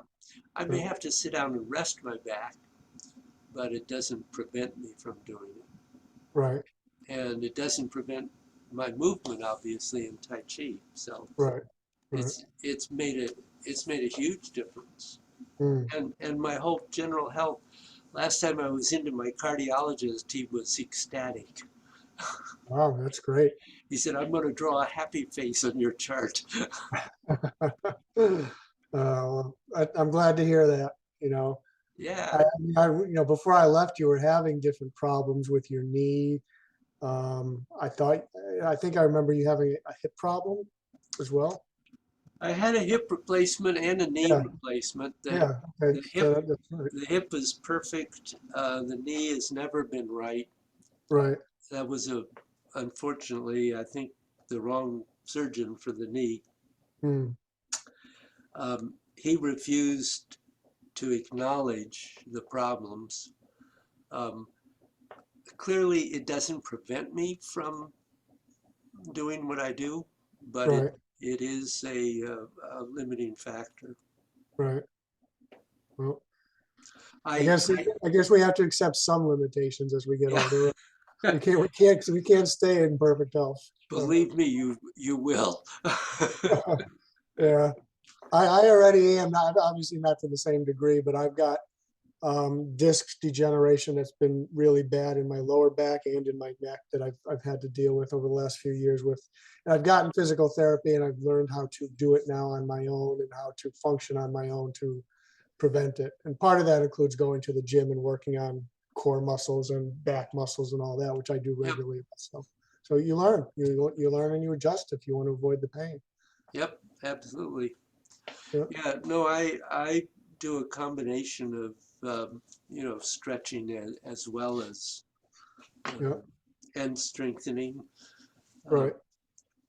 I may have to sit down and rest my back, but it doesn't prevent me from doing it. Right. And it doesn't prevent my movement, obviously, in Tai Chi. So Right. Right. it's made a huge difference. Hmm. And my whole general health. Last time I was into my cardiologist, he was ecstatic. Wow. That's great. He said, "I'm going to draw a happy face on your chart." Well, I'm glad to hear that. You know, Yeah. before I left, you were having different problems with your knee. I think I remember you having a hip problem as well. I had a hip replacement and a knee Yeah. replacement. Yeah. Okay. The hip So that's right. the hip is perfect. The knee has never been right. Right. That was unfortunately, I think, the wrong surgeon for the knee. Hmm. He refused to acknowledge the problems. Um, Clearly, it doesn't prevent me from doing what I do, but Right. it is a limiting factor. Right. Well, I I, guess I I guess we have to accept some limitations as we get yeah, older. We can't stay in perfect health. So, believe me, you will. yeah. I already am not, obviously not to the same degree, but I've got disc degeneration that's been really bad in my lower back and in my neck that I've had to deal with over the last few years with. And I've gotten physical therapy and I've learned how to do it now on my own and how to function on my own to prevent it. And part of that includes going to the gym and working on core muscles and back muscles and all that, which I do Yep. regularly. So you learn, you learn and you adjust if you want to avoid the pain. Yep, absolutely. Yep. Yeah, no, I do a combination of stretching as well as Yep. and strengthening. Right.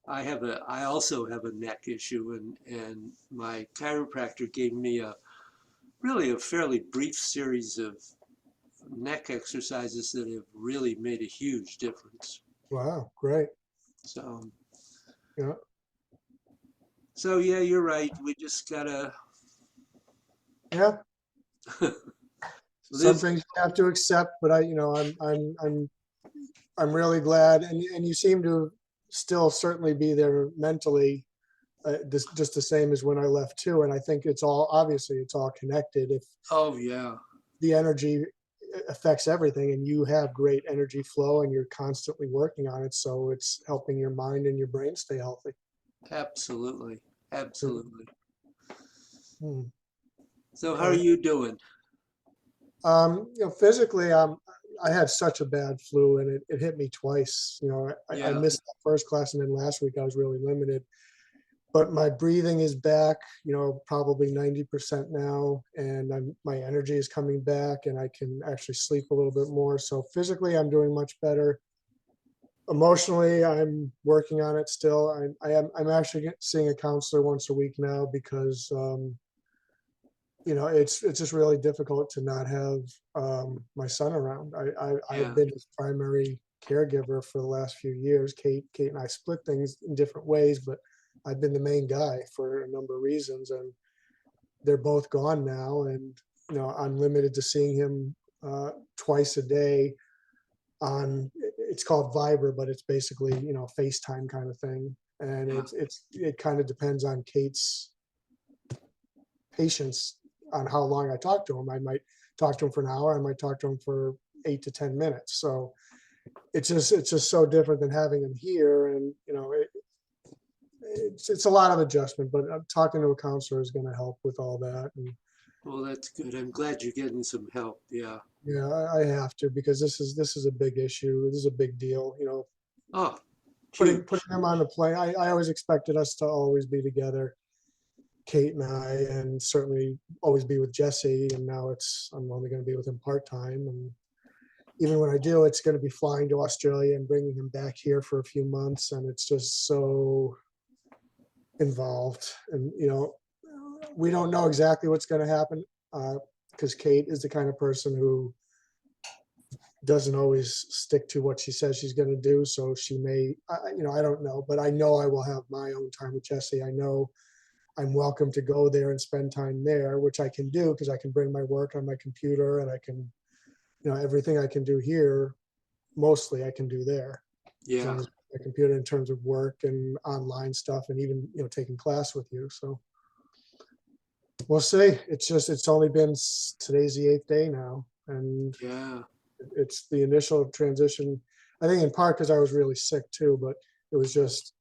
I also have a neck issue, and my chiropractor gave me really a fairly brief series of neck exercises that have really made a huge difference. Wow. Great. So, Yeah. so yeah, you're right. We just gotta Yeah. Some live. things you have to accept, but I'm really glad, and you seem to still certainly be there mentally, just the same as when I left too. And I think it's all obviously it's all connected. If Oh yeah, the energy affects everything, and you have great energy flow, and you're constantly working on it, so it's helping your mind and your brain stay healthy. absolutely, absolutely. Hmm. So how are you doing? Physically, I had such a bad flu, and it hit me twice. I Yeah, missed that first class, and then last week I was really limited. But my breathing is back, probably 90% now, and my energy is coming back, and I can actually sleep a little bit more. So physically, I'm doing much better. Emotionally, I'm working on it still. I'm actually seeing a counselor once a week now because it's just really difficult to not have my son around. I've yeah, been his primary caregiver for the last few years. Kate and I split things in different ways, but I've been the main guy for a number of reasons, and they're both gone now. And I'm limited to seeing him twice a day on. It's called Viber, but it's basically FaceTime kind of thing, and yeah, it kind of depends on Kate's patience on how long I talk to him. I might talk to him for an hour. I might talk to him for 8 to 10 minutes. So it's just so different than having him here. And it's a lot of adjustment. But talking to a counselor is going to help with all that. And well, that's good. I'm glad you're getting some help. Yeah. yeah, I have to because this is a big issue. This is a big deal. Oh, Putting huge. him on the plane. I always expected us to always be together, Kate and I, and certainly always be with Jesse. And now I'm only going to be with him part time. And even when I do, it's going to be flying to Australia and bringing him back here for a few months. And it's just so involved. And, we don't know exactly what's going to happen because Kate is the kind of person who doesn't always stick to what she says she's going to do. So she may, I don't know, but I know I will have my own time with Jesse. I know I'm welcome to go there and spend time there, which I can do because I can bring my work on my computer and I can, everything I can do here, mostly I can do there as Yeah. long as my computer in terms of work and online stuff and even, taking class with you. So we'll see. It's only been, today's the 8th day now. And Yeah. it's the initial transition, I think in part because I was really sick too, but it was just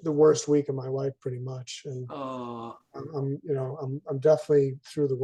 the worst week of my life pretty much. And Oh. I'm definitely through the worst.